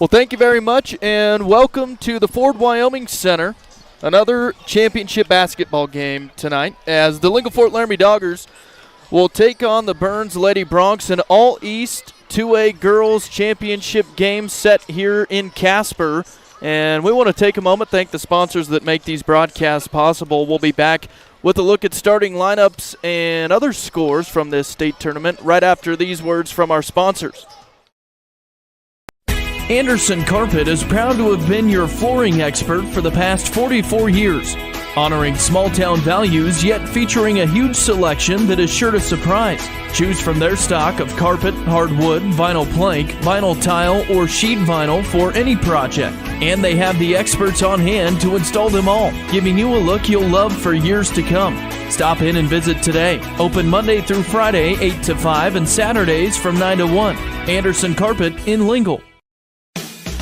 Well, thank you very much, and welcome to the Ford Wyoming Center. Another championship basketball game tonight as the Lingle Fort Laramie Doggers will take on the Burns Lady Broncs, an all-East 2A girls championship game set here in Casper. And we want to take a moment, thank the sponsors that make these broadcasts possible. We'll be back with a look at starting lineups and other scores from this state tournament right after these words from our sponsors. Anderson Carpet is proud to have been your flooring expert for the past 44 years, honoring small-town values yet featuring a huge selection that is sure to surprise. Choose from their stock of carpet, hardwood, vinyl plank, vinyl tile, or sheet vinyl for any project. And they have the experts on hand to install them all, giving you a look you'll love for years to come. Stop in and visit today. Open Monday through Friday, 8 to 5, and Saturdays from 9 to 1. Anderson Carpet in Lingle.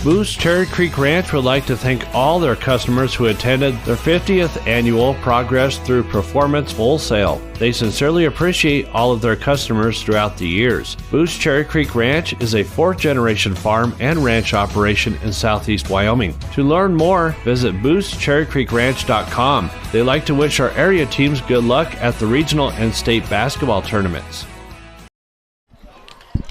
Boost Cherry Creek Ranch would like to thank all their customers who attended their 50th annual Progress Through Performance Wholesale. They sincerely appreciate all of their customers throughout the years. Boost Cherry Creek Ranch is a fourth-generation farm and ranch operation in southeast Wyoming. To learn more, visit boostcherrycreekranch.com. They like to wish our area teams good luck at the regional and state basketball tournaments.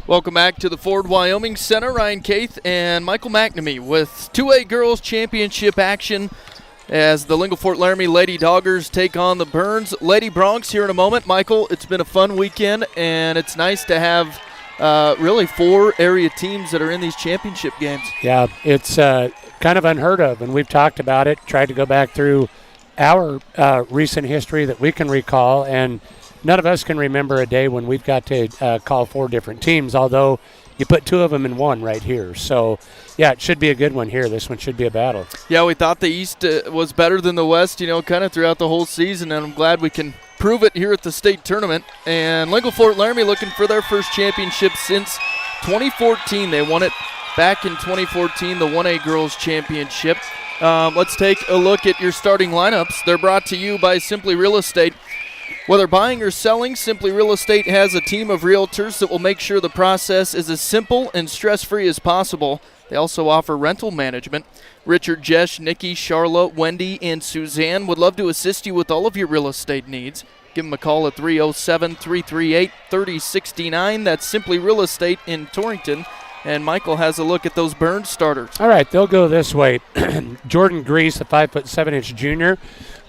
Welcome back to the Ford Wyoming Center. Ryan Caith and Michael McNamee with 2A Girls Championship action as the Lingle Fort Laramie Lady Doggers take on the Burns Lady Broncs here in a moment. Michael, it's been a fun weekend, and it's nice to have really 4 area teams that are in these championship games. Yeah, it's kind of unheard of, and we've talked about it, tried to go back through our recent history that we can recall, and none of us can remember a day when we've got to call 4 different teams, although you put 2 of them in one right here. So, yeah, it should be a good one here. This one should be a battle. Yeah, we thought the East was better than the West, kind of throughout the whole season, and I'm glad we can prove it here at the state tournament. And Lingle Fort Laramie looking for their first championship since 2014. They won it back in 2014, the 1A Girls Championship. Let's take a look at your starting lineups. They're brought to you by Simply Real Estate. Whether buying or selling, Simply Real Estate has a team of realtors that will make sure the process is as simple and stress-free as possible. They also offer rental management. Richard, Jesh, Nikki, Charlotte, Wendy, and Suzanne would love to assist you with all of your real estate needs. Give them a call at 307-338-3069. That's Simply Real Estate in Torrington. And Michael has a look at those Burns starters. All right, they'll go this way. Jordan Grease, a 5'7" junior,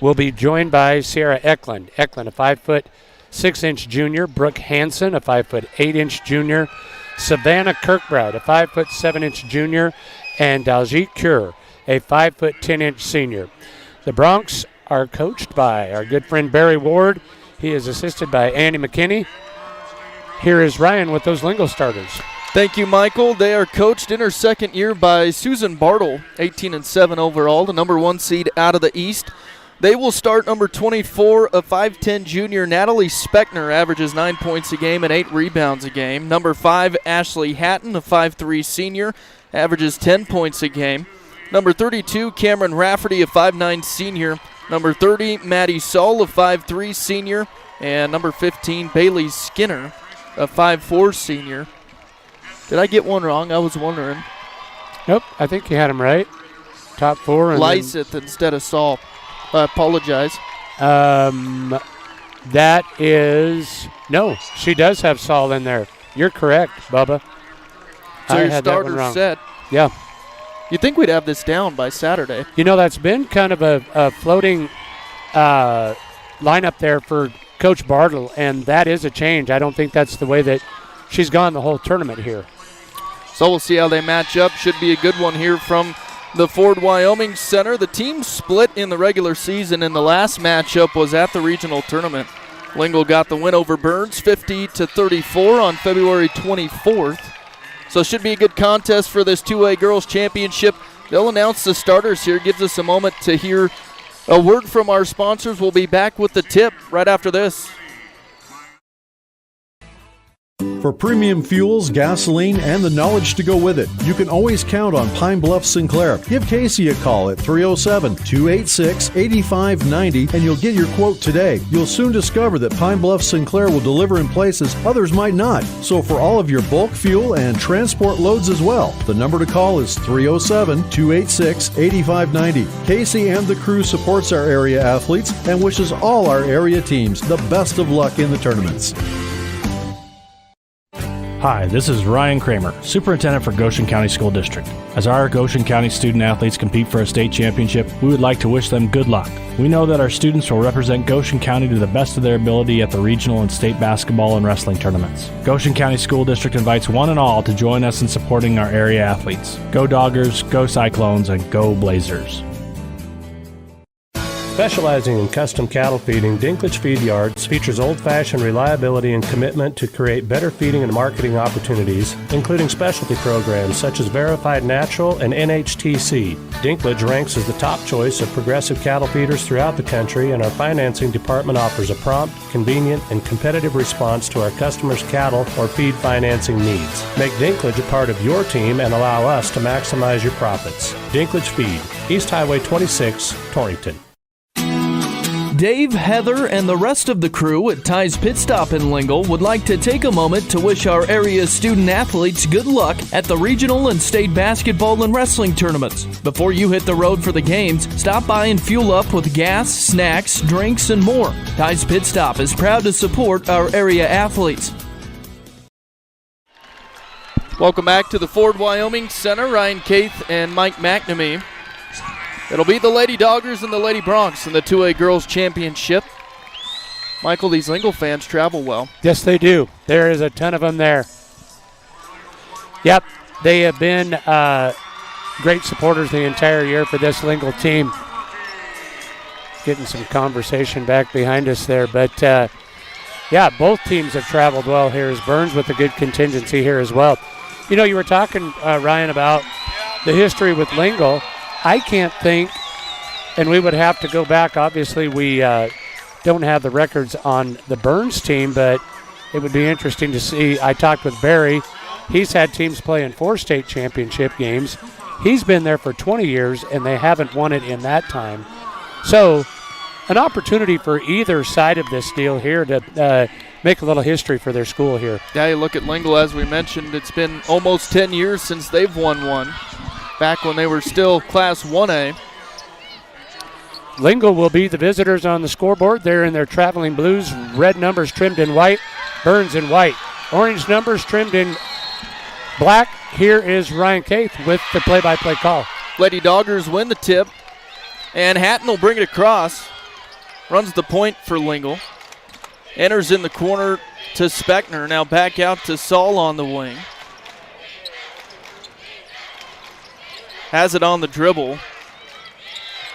will be joined by Sierra Eklund. Eklund, a 5'6" junior. Brooke Hansen, a 5'8" junior. Savannah Kirkbride, a 5'7" junior. And Daljeet Kaur, a 5'10" senior. The Broncs are coached by our good friend Barry Ward. He is assisted by Andy McKinney. Here is Ryan with those Lingle starters. Thank you, Michael. They are coached in her second year by Susan Bartle, 18-7 overall, the number 1 seed out of the East. They will start number 24, a 5'10" junior, Natalie Speckner, averages 9 points a game and 8 rebounds a game. Number 5, Ashley Hatton, a 5'3" senior, averages 10 points a game. Number 32, Cameron Rafferty, a 5'9" senior. Number 30, Maddie Saul, a 5'3" senior. And number 15, Bailey Skinner, a 5'4" senior. Did I get one wrong? I was wondering. Nope, I think you had him right. Top 4. And Lyseth instead of Saul. I apologize. That is, no, she does have Saul in there. You're correct, Bubba. So your starter's set. Yeah. You'd think we'd have this down by Saturday. That's been kind of a floating lineup there for Coach Bartle, and that is a change. I don't think that's the way that she's gone the whole tournament here. So we'll see how they match up. Should be a good one here from the Ford Wyoming Center. The team split in the regular season, and the last matchup was at the regional tournament. Lingle got the win over Burns, 50-34 on February 24th. So it should be a good contest for this 2A Girls Championship. They'll announce the starters here. Gives us a moment to hear a word from our sponsors. We'll be back with the tip right after this. For premium fuels, gasoline, and the knowledge to go with it, you can always count on Pine Bluff Sinclair. Give Casey a call at 307-286-8590 and you'll get your quote today. You'll soon discover that Pine Bluff Sinclair will deliver in places others might not. So for all of your bulk fuel and transport loads as well, the number to call is 307-286-8590. Casey and the crew supports our area athletes and wishes all our area teams the best of luck in the tournaments. Hi, this is Ryan Kramer, Superintendent for Goshen County School District. As our Goshen County student athletes compete for a state championship, we would like to wish them good luck. We know that our students will represent Goshen County to the best of their ability at the regional and state basketball and wrestling tournaments. Goshen County School District invites one and all to join us in supporting our area athletes. Go Doggers, go Cyclones, and go Blazers. Specializing in custom cattle feeding, Dinklage Feed Yards features old-fashioned reliability and commitment to create better feeding and marketing opportunities, including specialty programs such as Verified Natural and NHTC. Dinklage ranks as the top choice of progressive cattle feeders throughout the country, and our financing department offers a prompt, convenient, and competitive response to our customers' cattle or feed financing needs. Make Dinklage a part of your team and allow us to maximize your profits. Dinklage Feed, East Highway 26, Torrington. Dave, Heather, and the rest of the crew at Ty's Pit Stop in Lingle would like to take a moment to wish our area student athletes good luck at the regional and state basketball and wrestling tournaments. Before you hit the road for the games, stop by and fuel up with gas, snacks, drinks, and more. Ty's Pit Stop is proud to support our area athletes. Welcome back to the Ford Wyoming Center. Ryan Caith and Mike McNamee. It'll be the Lady Doggers and the Lady Broncs in the 2A Girls Championship. Michael, these Lingle fans travel well. Yes, they do. There is a ton of them there. Yep, they have been great supporters the entire year for this Lingle team. Getting some conversation back behind us there. But, yeah, both teams have traveled well here. As Burns with a good contingency here as well. You know, you were talking, Ryan, about the history with Lingle. I can't think, and we would have to go back. Obviously, we don't have the records on the Burns team, but it would be interesting to see. I talked with Barry. He's had teams play in 4 state championship games. He's been there for 20 years, and they haven't won it in that time. So an opportunity for either side of this deal here to make a little history for their school here. Yeah, you look at Lingle, as we mentioned, it's been almost 10 years since they've won one. Back when they were still Class 1A. Lingle will be the visitors on the scoreboard. They're in their traveling blues, red numbers trimmed in white, Burns in white. Orange numbers trimmed in black. Here is Ryan Caith with the play-by-play call. Lady Doggers win the tip, and Hatton will bring it across. Runs the point for Lingle. Enters in the corner to Speckner. Now back out to Saul on the wing. Has it on the dribble.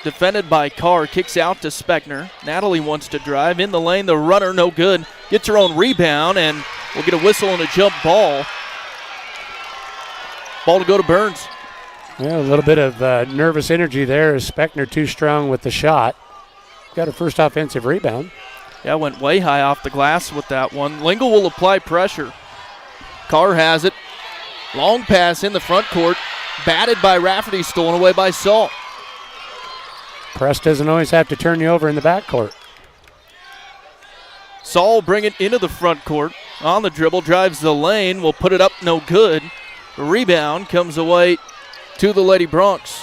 Defended by Carr. Kicks out to Speckner. Natalie wants to drive. In the lane, the runner, no good. Gets her own rebound, and we'll get a whistle and a jump ball. Ball to go to Burns. Yeah, a little bit of nervous energy there as Speckner too strong with the shot. Got her first offensive rebound. Yeah, went way high off the glass with that one. Lingle will apply pressure. Carr has it. Long pass in the front court. Batted by Rafferty, stolen away by Saul. Press doesn't always have to turn you over in the backcourt. Saul bring it into the front court. On the dribble, drives the lane, will put it up, no good. The rebound comes away to the Lady Broncs.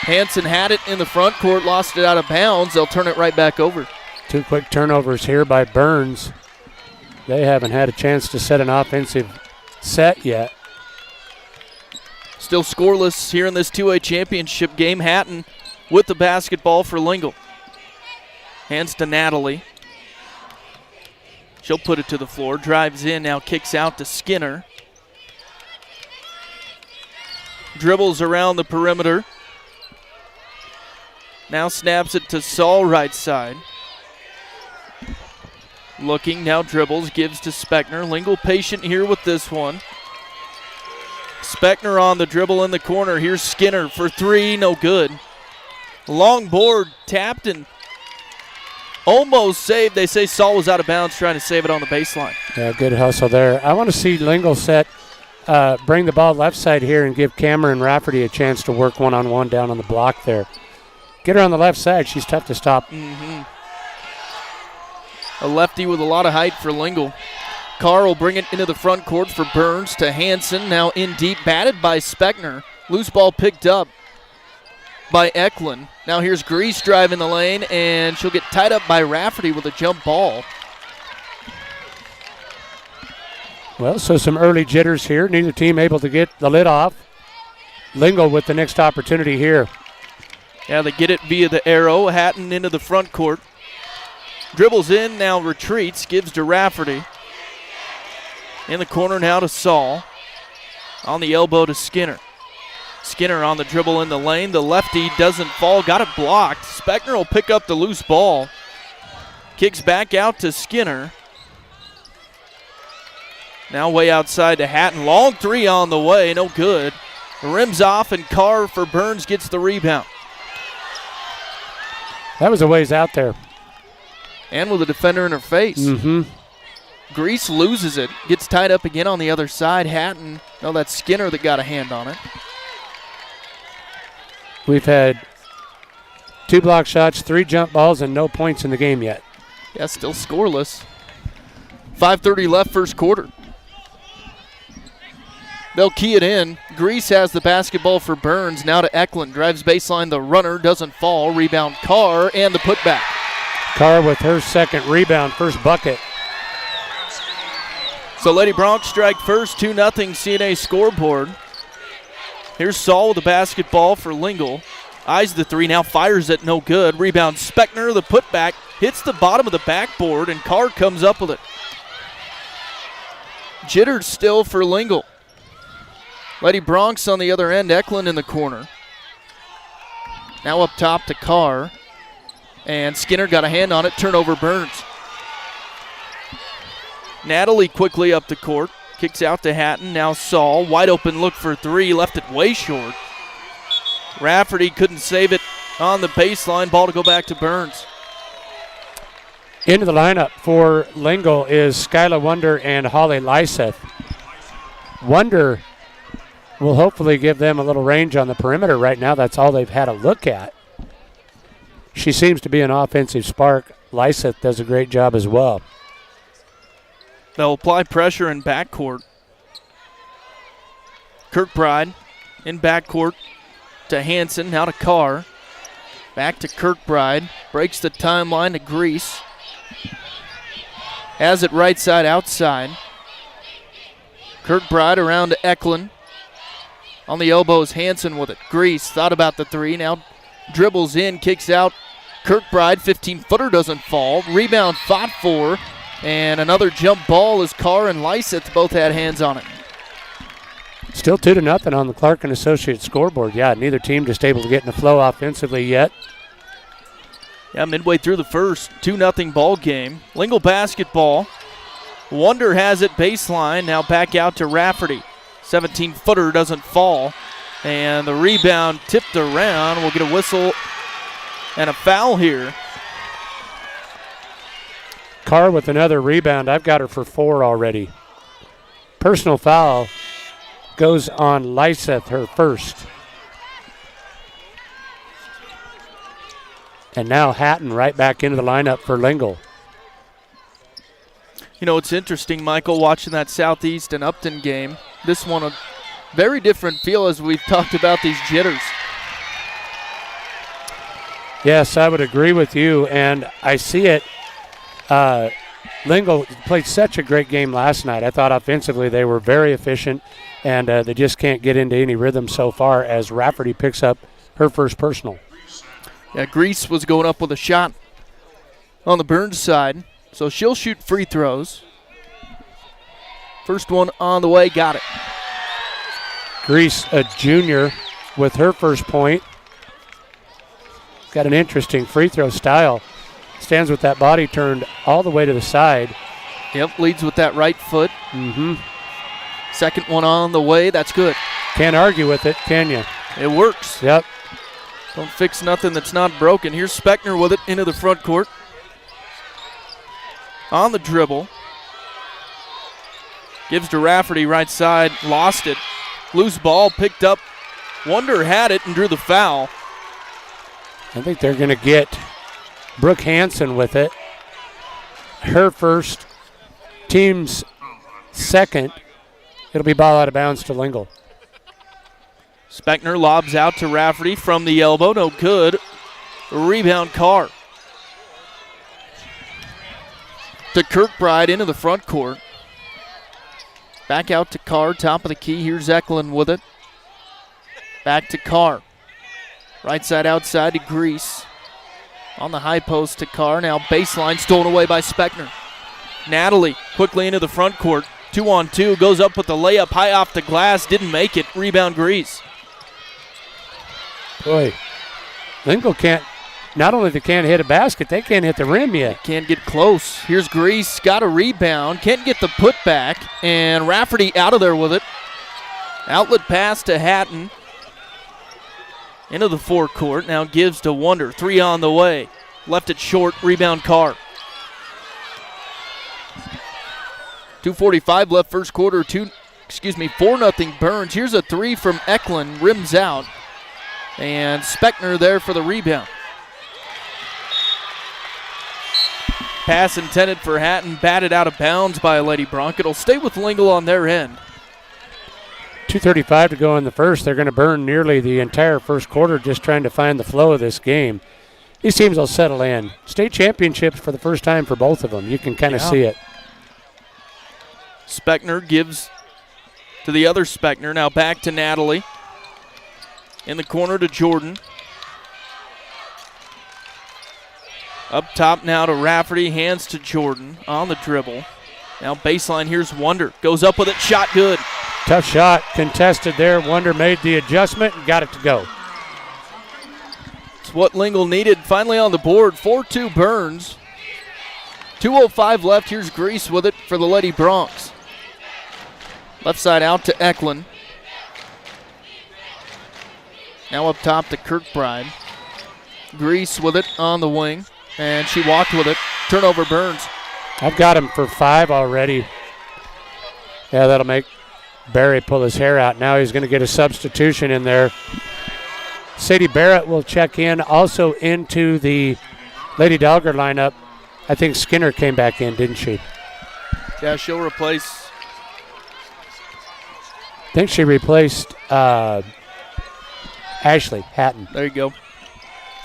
Hanson had it in the front court, lost it out of bounds. They'll turn it right back over. 2 quick turnovers here by Burns. They haven't had a chance to set an offensive set yet. Still scoreless here in this 2A championship game. Hatton with the basketball for Lingle. Hands to Natalie. She'll put it to the floor. Drives in, now kicks out to Skinner. Dribbles around the perimeter. Now snaps it to Saul, right side. Looking, now dribbles, gives to Speckner. Lingle patient here with this one. Speckner on the dribble in the corner. Here's Skinner for 3, no good. Long board, tapped and almost saved. They say Saul was out of bounds trying to save it on the baseline. Yeah, good hustle there. I want to see Lingle bring the ball left side here and give Cameron Rafferty a chance to work one-on-one down on the block there. Get her on the left side. She's tough to stop. A lefty with a lot of height for Lingle. Carr will bring it into the front court for Burns to Hansen. Now in deep, batted by Speckner. Loose ball picked up by Eklund. Now here's Grease driving the lane, and she'll get tied up by Rafferty with a jump ball. Well, so some early jitters here. Neither team able to get the lid off. Lingle with the next opportunity here. Yeah, they get it via the arrow. Hatton into the front court. Dribbles in, now retreats, gives to Rafferty. In the corner now to Saul. On the elbow to Skinner. Skinner on the dribble in the lane. The lefty doesn't fall, got it blocked. Speckner will pick up the loose ball. Kicks back out to Skinner. Now way outside to Hatton. Long three on the way, no good. Rims off, and Carr for Burns gets the rebound. That was a ways out there. And with a defender in her face. Grease loses it, gets tied up again on the other side. Hatton, no, that's Skinner that got a hand on it. We've had 2 block shots, 3 jump balls, and no points in the game yet. Yeah, still scoreless. 5:30 left first quarter. They'll key it in. Grease has the basketball for Burns. Now to Eklund. Drives baseline. The runner doesn't fall. Rebound Carr, and the putback. Carr with her second rebound, first bucket. So Lady Bronx strike first, 2-0 CNA scoreboard. Here's Saul with the basketball for Lingle. Eyes the three, now fires it, no good. Rebound Speckner, the putback, hits the bottom of the backboard, and Carr comes up with it. Jitters still for Lingle. Lady Bronx on the other end, Eklund in the corner. Now up top to Carr. And Skinner got a hand on it, turnover Burns. Natalie quickly up the court, kicks out to Hatton. Now Saul, wide open look for three, left it way short. Rafferty couldn't save it on the baseline, ball to go back to Burns. Into the lineup for Lingle is Skyla Wonder and Holly Lyseth. Wonder will hopefully give them a little range on the perimeter right now. That's all they've had a look at. She seems to be an offensive spark. Lyseth does a great job as well. They'll apply pressure in backcourt. Kirkbride in backcourt to Hansen, now to Carr. Back to Kirkbride, breaks the timeline to Grease. Has it right side outside. Kirkbride around to Eklund. On the elbows, Hansen with it. Grease thought about the three, now dribbles in, kicks out. Kirkbride, 15-footer doesn't fall. Rebound fought for, and another jump ball as Carr and Lyseth both had hands on it. Still 2-0 on the Clark and Associates scoreboard. Yeah, neither team just able to get in the flow offensively yet. Yeah, midway through the first, 2-0 ball game. Lingle basketball. Wonder has it baseline, now back out to Rafferty. 17-footer doesn't fall, and the rebound tipped around. We'll get a whistle and a foul here. Carr with another rebound. I've got her for 4 already. Personal foul goes on Lyseth, her first. And now Hatton right back into the lineup for Lingle. You know, it's interesting, Michael, watching that Southeast and Upton game. This one a very different feel as we've talked about these jitters. Yes, I would agree with you, and I see it. Lingle played such a great game last night. I thought offensively they were very efficient, and they just can't get into any rhythm so far as Rafferty picks up her first personal. Yeah, Grease was going up with a shot on the Burns side, so she'll shoot free throws. First one on the way, got it. Grease, a junior, with her first point. Got an interesting free throw style. Stands with that body turned all the way to the side. Yep, leads with that right foot. Mm-hmm. Second one on the way, that's good. Can't argue with it, can you? It works. Yep. Don't fix nothing that's not broken. Here's Speckner with it into the front court. on the dribble. Gives to Rafferty right side, lost it. Loose ball picked up. Wonder had it and drew the foul. I think they're going to get Brooke Hansen with it. Her first, team's second. It'll be ball out of bounds to Lingle. Speckner lobs out to Rafferty from the elbow, no good. Rebound Carr. To Kirkbride into the front court. Back out to Carr, top of the key. Here's Eklund with it. Back to Carr. Right side outside to Grease. On the high post to Carr. Now baseline stolen away by Speckner. Natalie quickly into the front court. 2-on-2. Goes up with the layup high off the glass. Didn't make it. Rebound Grease. Boy, Lingle can't, not only they can't hit a basket, they can't hit the rim yet. Can't get close. Here's Grease. Got a rebound. Can't get the putback. And Rafferty out of there with it. Outlet pass to Hatton. Into the forecourt. Now gives to Wonder. 3 on the way. Left it short. Rebound Carr. 2:45 left first quarter. 4-0 Burns. Here's a 3 from Eklund. Rims out. And Speckner there for the rebound. Pass intended for Hatton. Batted out of bounds by a Lady Bronc. It'll stay with Lingle on their end. 2:35 to go in the first. They're going to burn nearly the entire first quarter just trying to find the flow of this game. These teams will settle in. State championships for the first time for both of them. You can kind of see it. Speckner gives to the other Speckner. Now back to Natalie. In the corner to Jordan. Up top now to Rafferty. Hands to Jordan on the dribble. Now baseline. Here's Wonder. Goes up with it. Shot good. Tough shot. Contested there. Wonder made the adjustment and got it to go. It's what Lingle needed. Finally on the board. 4-2 Burns. 2:05 left. Here's Grease with it for the Lady Broncs. Left side out to Eklund. Now up top to Kirkbride. Grease with it on the wing. And she walked with it. Turnover Burns. I've got him for 5 already. Yeah, that'll make Barry pull his hair out. Now he's going to get a substitution in there. Sadie Barrett will check in also into the Lady Delger lineup. I think Skinner came back in, didn't she? Yeah, she'll replace. I think she replaced Ashley Hatton. There you go.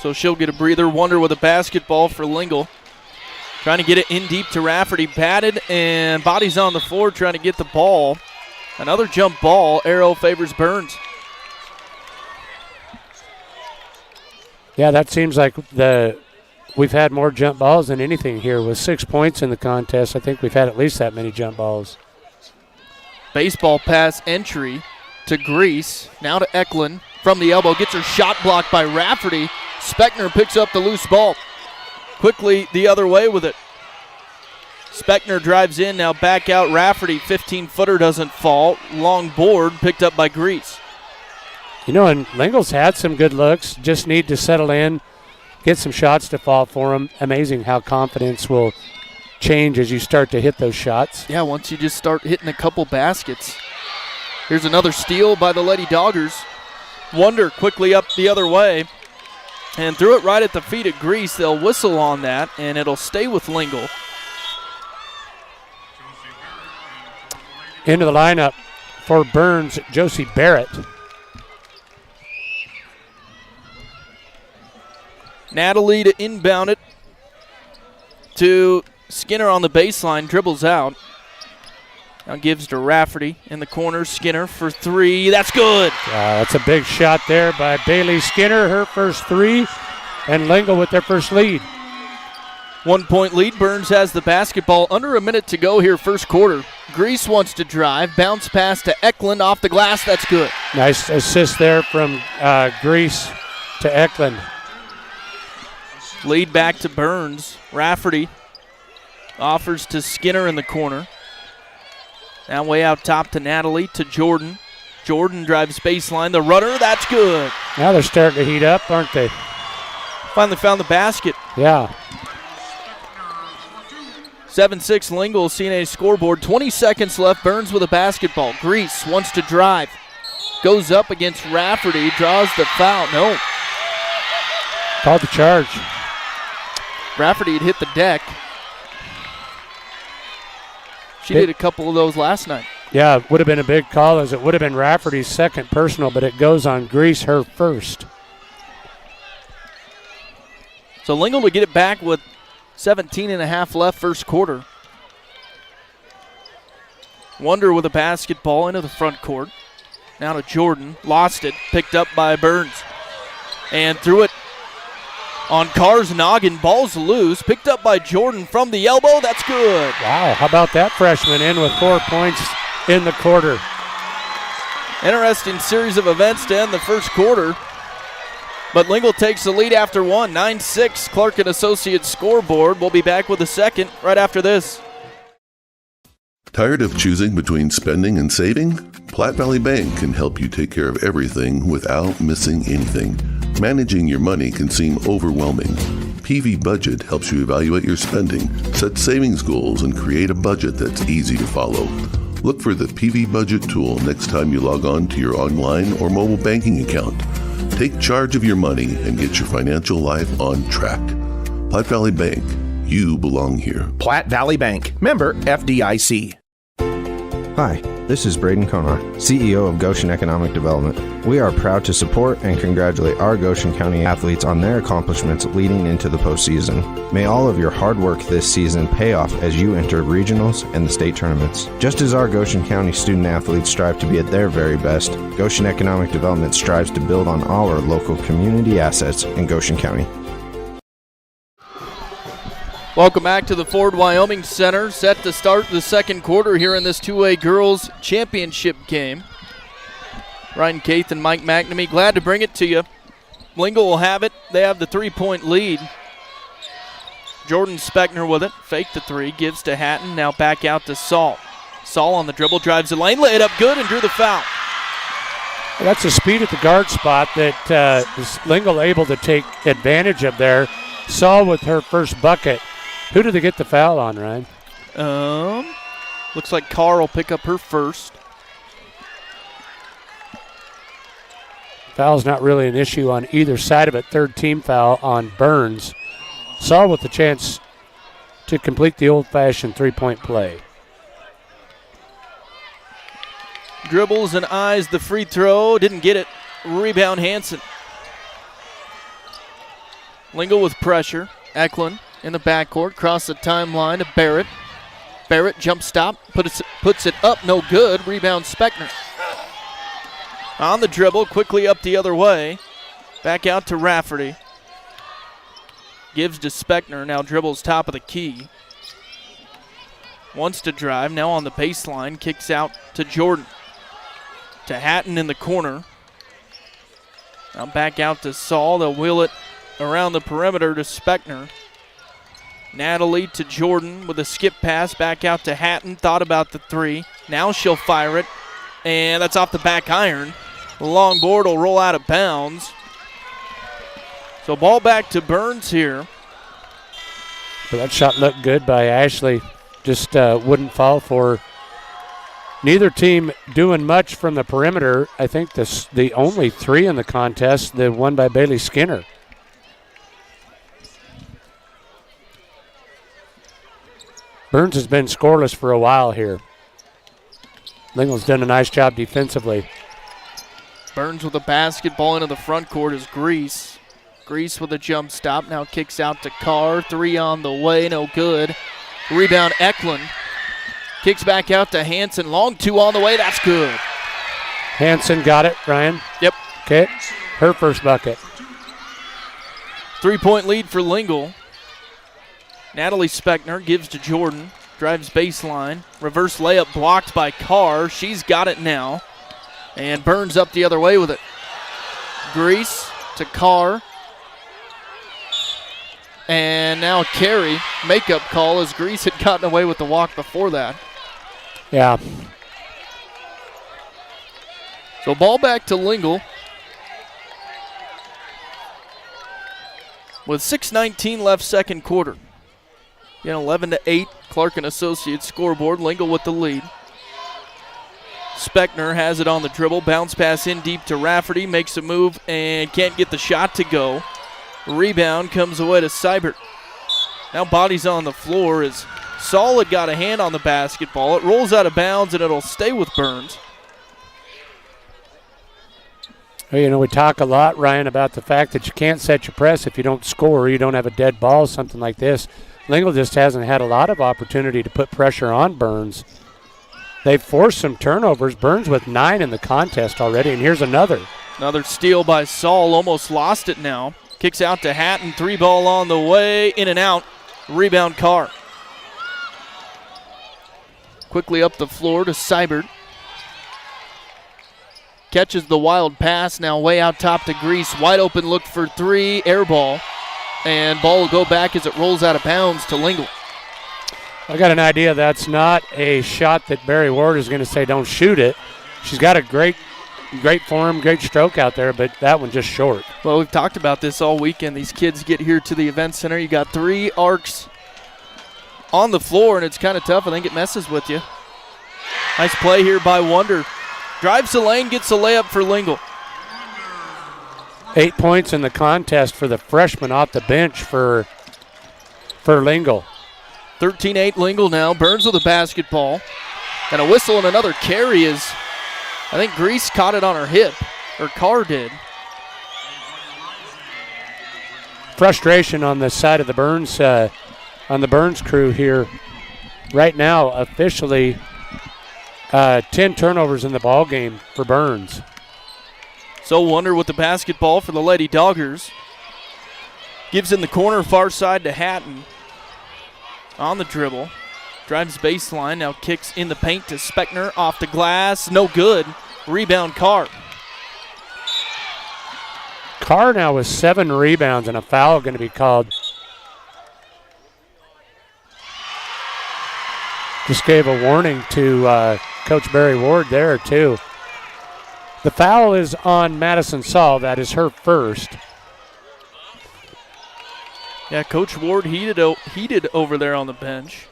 So she'll get a breather. Wonder with a basketball for Lingle. Trying to get it in deep to Rafferty. Batted and bodies on the floor trying to get the ball. Another jump ball. Arrow favors Burns. Yeah, that seems like we've had more jump balls than anything here. With 6 points in the contest, I think we've had at least that many jump balls. Baseball pass entry to Grease. Now to Eklund from the elbow. Gets her shot blocked by Rafferty. Speckner picks up the loose ball. Quickly the other way with it. Speckner drives in. Now back out Rafferty. 15-footer doesn't fall. Long board picked up by Grease. You know, and Lingle's had some good looks. Just need to settle in, get some shots to fall for him. Amazing how confidence will change as you start to hit those shots. Yeah, once you just start hitting a couple baskets. Here's another steal by the Lady Doggers. Wonder quickly up the other way and threw it right at the feet of Grease. They'll whistle on that, and it'll stay with Lingle. Into the lineup for Burns, Josie Barrett. Natalie to inbound it to Skinner on the baseline, dribbles out. Now gives to Rafferty in the corner. Skinner for 3. That's good. That's a big shot there by Bailey Skinner, her first 3, and Lingle with their first lead. 1 point lead. Burns has the basketball. Under a minute to go here, first quarter. Grease wants to drive. Bounce pass to Eklund off the glass. That's good. Nice assist there from Grease to Eklund. Lead back to Burns. Rafferty offers to Skinner in the corner. Now way out top to Natalie, to Jordan. Jordan drives baseline. The rudder, that's good. Now they're starting to heat up, aren't they? Finally found the basket. Yeah. 7-6 Lingle, CNA scoreboard. 20 seconds left. Burns with a basketball. Grease wants to drive. Goes up against Rafferty. Draws the foul. No. Called the charge. Rafferty had hit the deck. She did a couple of those last night. Yeah, it would have been a big call, as it would have been Rafferty's second personal, but it goes on Grease, her first. So Lingle to get it back with 17.5 left first quarter. Wonder with a basketball into the front court. Now to Jordan. Lost it. Picked up by Burns. And threw it on Carr's noggin. Ball's loose. Picked up by Jordan from the elbow. That's good. Wow, how about that freshman in with 4 points in the quarter? Interesting series of events to end the first quarter. But Lingle takes the lead after one. 9-6 Clark and Associates scoreboard. We'll be back with the second right after this. Tired of choosing between spending and saving? Platte Valley Bank can help you take care of everything without missing anything. Managing your money can seem overwhelming. PV Budget helps you evaluate your spending, set savings goals, and create a budget that's easy to follow. Look for the PV Budget tool next time you log on to your online or mobile banking account. Take charge of your money and get your financial life on track. Platte Valley Bank, you belong here. Platte Valley Bank, member FDIC. Hi, this is Braden Konar, CEO of Goshen Economic Development. We are proud to support and congratulate our Goshen County athletes on their accomplishments leading into the postseason. May all of your hard work this season pay off as you enter regionals and the state tournaments. Just as our Goshen County student athletes strive to be at their very best, Goshen Economic Development strives to build on our local community assets in Goshen County. Welcome back to the Ford Wyoming Center. Set to start the second quarter here in this 2A girls championship game. Ryan Caith and Mike McNamee glad to bring it to you. Lingle will have it. They have the 3-point lead. Jordan Speckner with it. Fake the three. Gives to Hatton. Now back out to Saul. Saul on the dribble. Drives the lane. Lay it up good and drew the foul. That's a speed at the guard spot that is Lingle able to take advantage of there. Saul with her first bucket. Who did they get the foul on, Ryan? Looks like Carr will pick up her first. Foul's not really an issue on either side of it. Third team foul on Burns. Saul with the chance to complete the old-fashioned three-point play. Dribbles and eyes the free throw. Didn't get it. Rebound Hansen. Lingle with pressure. Eklund in the backcourt. Cross the timeline to Barrett. Barrett jump stop. Puts it up. No good. Rebound Speckner. On the dribble. Quickly up the other way. Back out to Rafferty. Gives to Speckner. Now dribbles top of the key. Wants to drive. Now on the baseline. Kicks out to Jordan. To Hatton in the corner. Now back out to Saul. They'll wheel it around the perimeter to Speckner. Natalie to Jordan with a skip pass. Back out to Hatton. Thought about the three. Now she'll fire it. And that's off the back iron. The long board will roll out of bounds. So ball back to Burns here. But that shot looked good by Ashley. Just wouldn't fall for neither team doing much from the perimeter. I think the only three in the contest, the one by Bailey Skinner. Burns has been scoreless for a while here. Lingle's done a nice job defensively. Burns with a basketball into the front court is Grease. Grease with a jump stop. Now kicks out to Carr. Three on the way. No good. Rebound Eklund. Kicks back out to Hansen. Long two on the way. That's good. Hansen got it, Ryan? Yep. Okay. Her first bucket. 3-point lead for Lingle. Natalie Speckner gives to Jordan. Drives baseline. Reverse layup blocked by Carr. She's got it now. And Burns up the other way with it. Grease to Carr. And now Carey. Makeup call as Grease had gotten away with the walk before that. Yeah. So ball back to Lingle. With 6:19 left second quarter. Again, 11-8, Clark and Associates scoreboard. Lingle with the lead. Speckner has it on the dribble. Bounce pass in deep to Rafferty. Makes a move and can't get the shot to go. Rebound comes away to Seibert. Now bodies on the floor as Solid got a hand on the basketball. It rolls out of bounds and it'll stay with Burns. Well, you know, we talk a lot, Ryan, about the fact that you can't set your press if you don't score or you don't have a dead ball, something like this. Lingle just hasn't had a lot of opportunity to put pressure on Burns. They've forced some turnovers. Burns with 9 in the contest already, and here's another. Another steal by Saul, almost lost it now. Kicks out to Hatton, 3-ball on the way, in and out. Rebound Carr. Quickly up the floor to Seibert. Catches the wild pass, now way out top to Grease. Wide open look for 3, air ball. And ball will go back as it rolls out of bounds to Lingle. I got an idea that's not a shot that Barry Ward is going to say don't shoot it. She's got a great form, great stroke out there, but that one just short. Well, we've talked about this all weekend. These kids get here to the event center. You got 3 arcs on the floor, and it's kind of tough. I think it messes with you. Nice play here by Wonder. Drives the lane, gets a layup for Lingle. 8 points in the contest for the freshman off the bench for Lingle. 13-8 Lingle now. Burns with a basketball. And a whistle and another carry is, I think Grease caught it on her hip, or Carr did. Frustration on the side of the Burns, on the Burns crew here. Right now, officially, 10 turnovers in the ball game for Burns. So Wonder with the basketball for the Lady Doggers. Gives in the corner, far side to Hatton. On the dribble. Drives baseline, now kicks in the paint to Speckner. Off the glass, no good. Rebound Carr. Carr now with 7 rebounds and a foul going to be called. Just gave a warning to Coach Barry Ward there too. The foul is on Madison Saul. That is her first. Yeah, Coach Ward heated over there on the bench.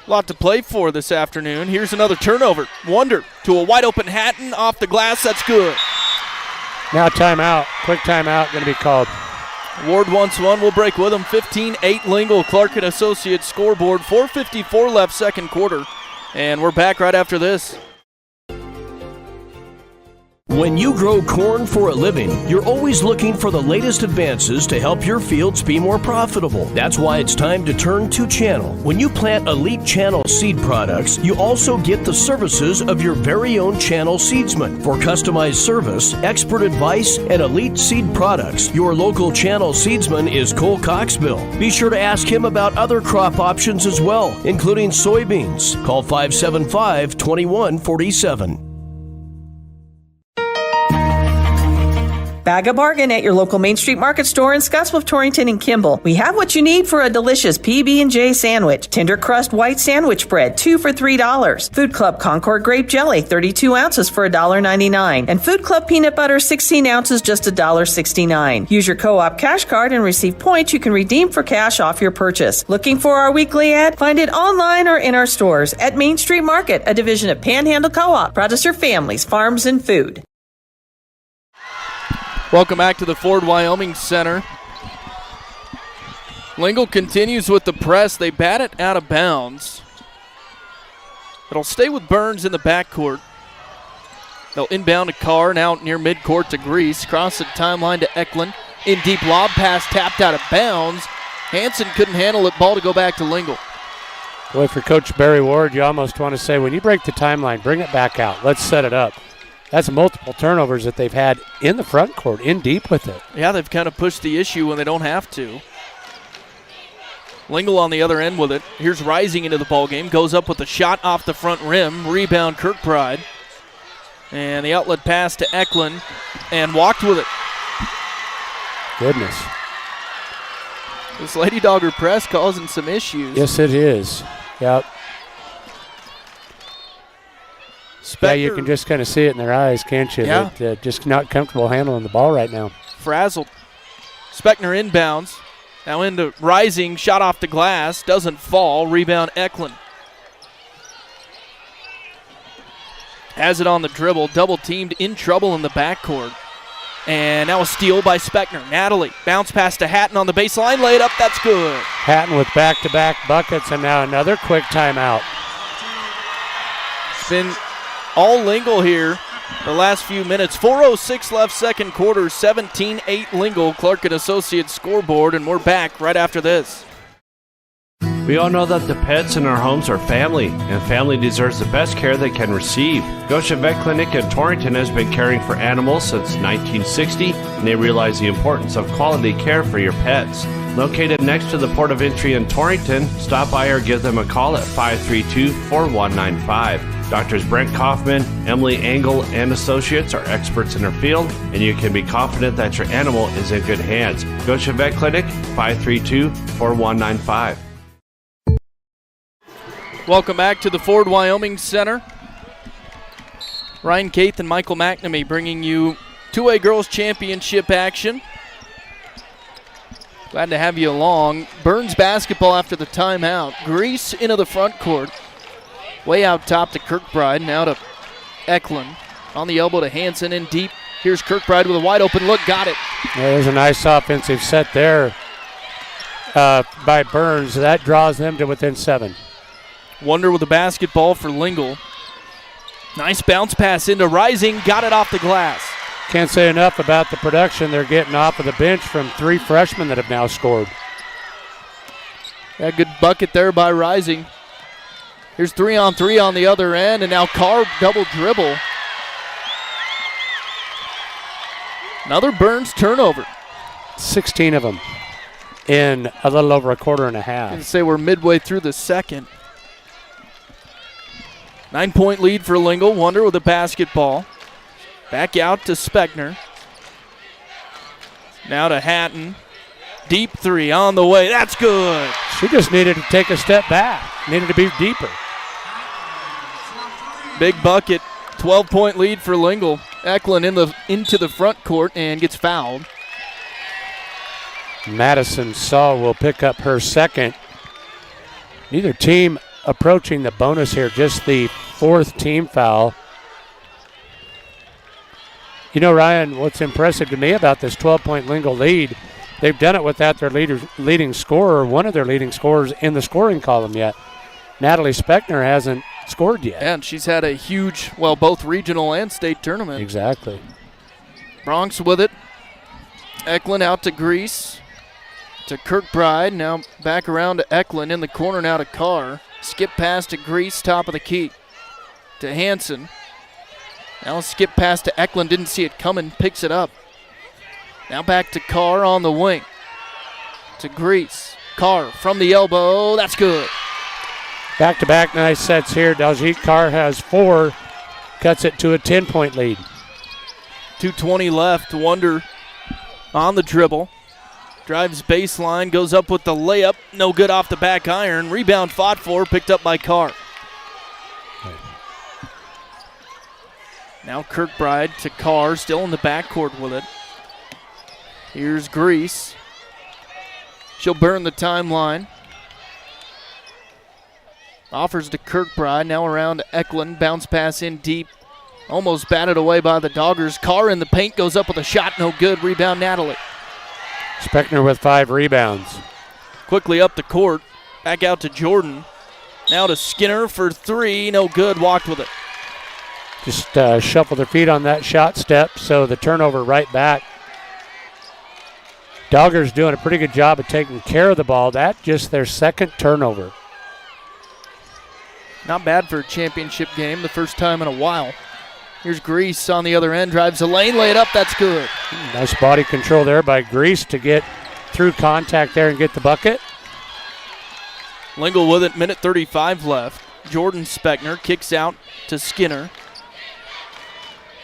A lot to play for this afternoon. Here's another turnover. Wonder to a wide open Hatton off the glass. That's good. Now timeout. Quick timeout going to be called. Ward wants one. We'll break with him. 15-8 Lingle. Clark and Associates scoreboard. 4:54 left second quarter. And we're back right after this. When you grow corn for a living, you're always looking for the latest advances to help your fields be more profitable. That's why it's time to turn to Channel. When you plant Elite Channel seed products, you also get the services of your very own Channel seedsman. For customized service, expert advice, and elite seed products, your local Channel seedsman is Cole Coxville. Be sure to ask him about other crop options as well, including soybeans. Call 575-2147. Bag a bargain at your local Main Street Market store in Scottsbluff, Torrington, and Kimball. We have what you need for a delicious PB&J sandwich. Tender crust white sandwich bread, 2 for $3. Food Club Concord grape jelly, 32 ounces for $1.99. And Food Club peanut butter, 16 ounces, just $1.69. Use your co-op cash card and receive points you can redeem for cash off your purchase. Looking for our weekly ad? Find it online or in our stores. At Main Street Market, a division of Panhandle Co-op. Proud to serve families, farms, and food. Welcome back to the Ford Wyoming Center. Lingle continues with the press. They bat it out of bounds. It'll stay with Burns in the backcourt. They'll inbound to Carr, now near midcourt to Grease. Cross the timeline to Eklund. In deep lob pass, tapped out of bounds. Hanson couldn't handle it. Ball to go back to Lingle. Boy, for Coach Barry Ward, you almost want to say, when you break the timeline, bring it back out. Let's set it up. That's multiple turnovers that they've had in the front court, in deep with it. Yeah, they've kind of pushed the issue when they don't have to. Lingle on the other end with it. Here's Rising into the ballgame. Goes up with a shot off the front rim. Rebound Kirkbride. And the outlet pass to Eklund. And walked with it. Goodness. This Lady Dogger press causing some issues. Yes, it is. Yep. Yeah, you can just kind of see it in their eyes, can't you? Yeah. That, just not comfortable handling the ball right now. Frazzled. Speckner inbounds. Now into Rising, shot off the glass, doesn't fall. Rebound Eklund. Has it on the dribble, double teamed, in trouble in the backcourt. And now a steal by Speckner. Natalie, bounce pass to Hatton on the baseline, lay it up, that's good. Hatton with back-to-back buckets, and now another quick timeout. It's been all Lingle here the last few minutes. 4:06 left second quarter, 17-8 Lingle, Clark and Associates scoreboard, and we're back right after this. We all know that the pets in our homes are family, and family deserves the best care they can receive. Goshen Vet Clinic in Torrington has been caring for animals since 1960, and they realize the importance of quality care for your pets. Located next to the port of entry in Torrington, stop by or give them a call at 532-4195. Doctors Brent Kaufman, Emily Engel, and Associates are experts in their field, and you can be confident that your animal is in good hands. Goshen Vet Clinic, 532-4195. Welcome back to the Ford Wyoming Center. Ryan Caith and Michael McNamee bringing you 2A Girls Championship action. Glad to have you along. Burns basketball after the timeout. Grease into the front court. Way out top to Kirkbride. Now to Eklund. On the elbow to Hansen in deep. Here's Kirkbride with a wide open look. Got it. Yeah, there's a nice offensive set there by Burns. That draws them to within 7. Wonder with the basketball for Lingle. Nice bounce pass into Rising. Got it off the glass. Can't say enough about the production they're getting off of the bench from 3 freshmen that have now scored. Yeah, good bucket there by Rising. Here's 3-on-3 on the other end, and now Carr double dribble. Another Burns turnover. 16 of them in a little over a quarter and a half. I'd say we're midway through the second. 9-point lead for Lingle. Wonder with the basketball. Back out to Speckner. Now to Hatton. Deep 3 on the way. That's good. She just needed to take a step back. Needed to be deeper. Big bucket. 12-point lead for Lingle. Eklund into the front court and gets fouled. Madison Saw will pick up her second. Neither team approaching the bonus here, just the 4th team foul. You know, Ryan, what's impressive to me about this 12-point Lingle lead, they've done it without their leading scorer, one of their leading scorers in the scoring column yet. Natalie Speckner hasn't scored yet. And she's had a huge, well, both regional and state tournament. Exactly. Bronx with it. Eklund out to Grease. To Kirkbride. Now back around to Eklund in the corner now to Carr. Skip pass to Grease, top of the key. To Hansen. Now skip pass to Eklund, didn't see it coming, picks it up. Now back to Carr on the wing. To Grease. Carr from the elbow, that's good. Back-to-back nice sets here. Daljeet Carr has 4, cuts it to a 10-point lead. 2:20 left. Wonder on the dribble. Drives baseline, goes up with the layup. No good off the back iron. Rebound fought for, picked up by Carr. Now Kirkbride to Carr, still in the backcourt with it. Here's Grease. She'll burn the timeline. Offers to Kirkbride, now around to Eklund. Bounce pass in deep. Almost batted away by the Doggers. Carr in the paint, goes up with a shot, no good. Rebound Natalie. Speckner with 5 rebounds. Quickly up the court. Back out to Jordan. Now to Skinner for 3. No good. Walked with it. Just shuffled their feet on that shot step, so the turnover right back. Doggers doing a pretty good job of taking care of the ball. That's just their 2nd turnover. Not bad for a championship game. The first time in a while. Here's Grease on the other end. Drives the lane. Lay it up. That's good. Nice body control there by Grease to get through contact there and get the bucket. Lingle with it. Minute 35 left. Jordan Speckner kicks out to Skinner.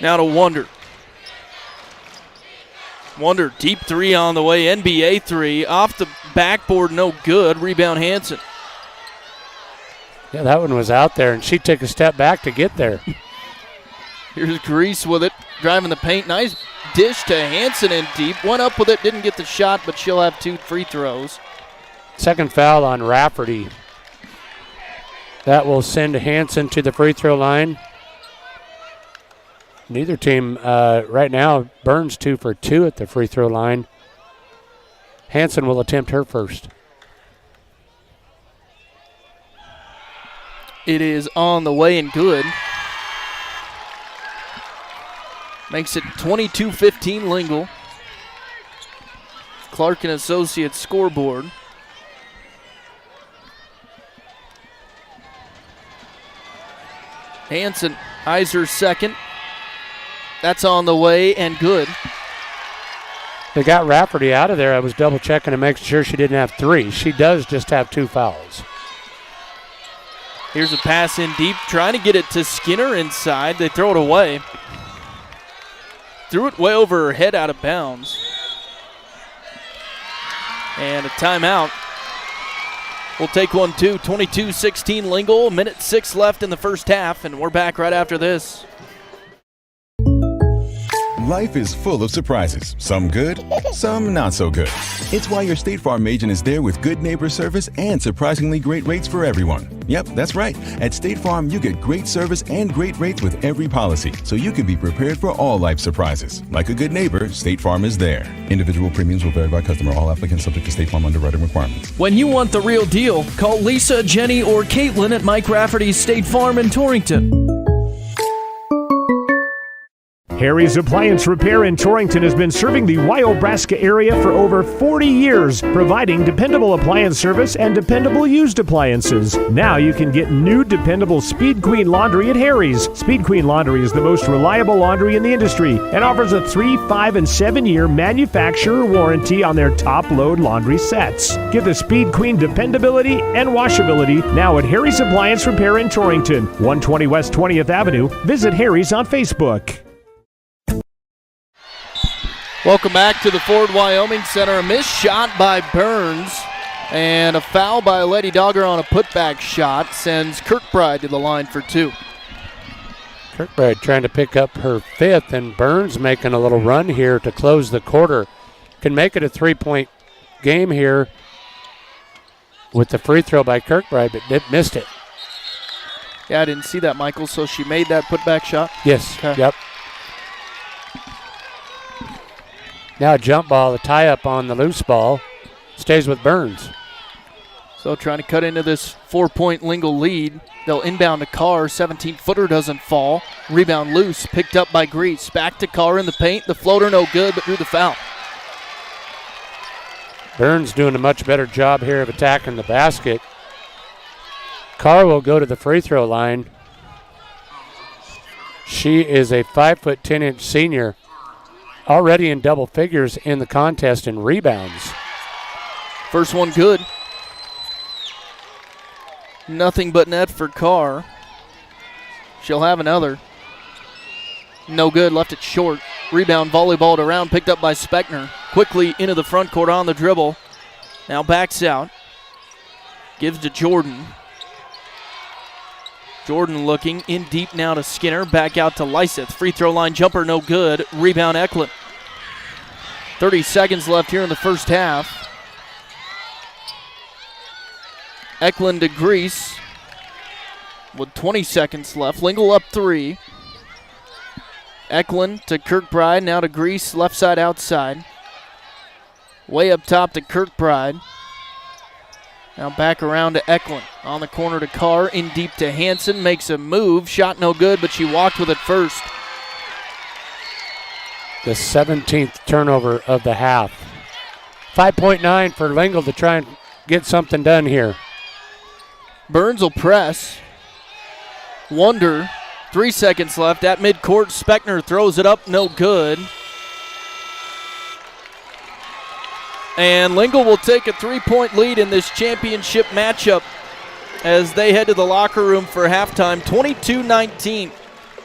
Now to Wonder. Wonder, deep 3 on the way. NBA 3. Off the backboard. No good. Rebound Hansen. Yeah, that one was out there, and she took a step back to get there. Here's Grease with it, driving the paint. Nice dish to Hanson in deep. Went up with it, didn't get the shot, but she'll have 2 free throws. Second foul on Rafferty. That will send Hanson to the free throw line. Neither team right now, Burns 2 for 2 at the free throw line. Hanson will attempt her first. It is on the way and good. Makes it 22-15 Lingle. Clark and Associates scoreboard. Hanson eyes her second. That's on the way and good. They got Rafferty out of there. I was double checking to make sure she didn't have 3. She does just have 2 fouls. Here's a pass in deep, trying to get it to Skinner inside. They throw it away. Threw it way over her head out of bounds. And a timeout. We'll take one too. 22-16 Lingle. 1:06 left in the first half, and we're back right after this. Life is full of surprises, some good, some not so good. It's why your State Farm agent is there with good neighbor service and surprisingly great rates for everyone. Yep, that's right. At State Farm, you get great service and great rates with every policy, so you can be prepared for all life surprises. Like a good neighbor, State Farm is there. Individual premiums will vary by customer. All applicants subject to State Farm underwriting requirements. When you want the real deal, call Lisa, Jenny, or Caitlin at Mike Rafferty's State Farm in Torrington. Harry's Appliance Repair in Torrington has been serving the Wyobraska area for over 40 years, providing dependable appliance service and dependable used appliances. Now you can get new dependable Speed Queen laundry at Harry's. Speed Queen laundry is the most reliable laundry in the industry and offers a 3, 5, and 7-year manufacturer warranty on their top load laundry sets. Get the Speed Queen dependability and washability now at Harry's Appliance Repair in Torrington, 120 West 20th Avenue. Visit Harry's on Facebook. Welcome back to the Ford Wyoming Center. A missed shot by Burns and a foul by Letty Dogger on a putback shot sends Kirkbride to the line for 2. Kirkbride trying to pick up her 5th, and Burns making a little run here to close the quarter. Can make it a 3-point game here with the free throw by Kirkbride, but missed it. Yeah, I didn't see that, Michael. So she made that putback shot? Yes, okay. Yep. Now a jump ball, a tie-up on the loose ball. Stays with Burns. So trying to cut into this 4-point Lingle lead. They'll inbound to Carr. 17-footer doesn't fall. Rebound loose, picked up by Grease. Back to Carr in the paint. The floater no good, but drew the foul. Burns doing a much better job here of attacking the basket. Carr will go to the free throw line. She is a 5', 10" senior. Already in double figures in the contest in rebounds. First one good. Nothing but net for Carr. She'll have another. No good, left it short. Rebound volleyballed around, picked up by Speckner. Quickly into the front court on the dribble. Now backs out. Gives to Jordan. Jordan looking in deep now to Skinner. Back out to Lyseth. Free throw line jumper no good. Rebound Eklund. 30 seconds left here in the first half. Eklund to Grease with 20 seconds left. Lingle up 3. Eklund to Kirkbride. Now to Grease. Left side outside. Way up top to Kirkbride. Now back around to Eklund. On the corner to Carr. In deep to Hanson. Makes a move. Shot no good, but she walked with it first. The 17th turnover of the half. 5.9 for Lingle to try and get something done here. Burns will press. Wonder. 3 seconds left at midcourt. Speckner throws it up. No good. And Lingle will take a 3-point lead in this championship matchup as they head to the locker room for halftime. 22-19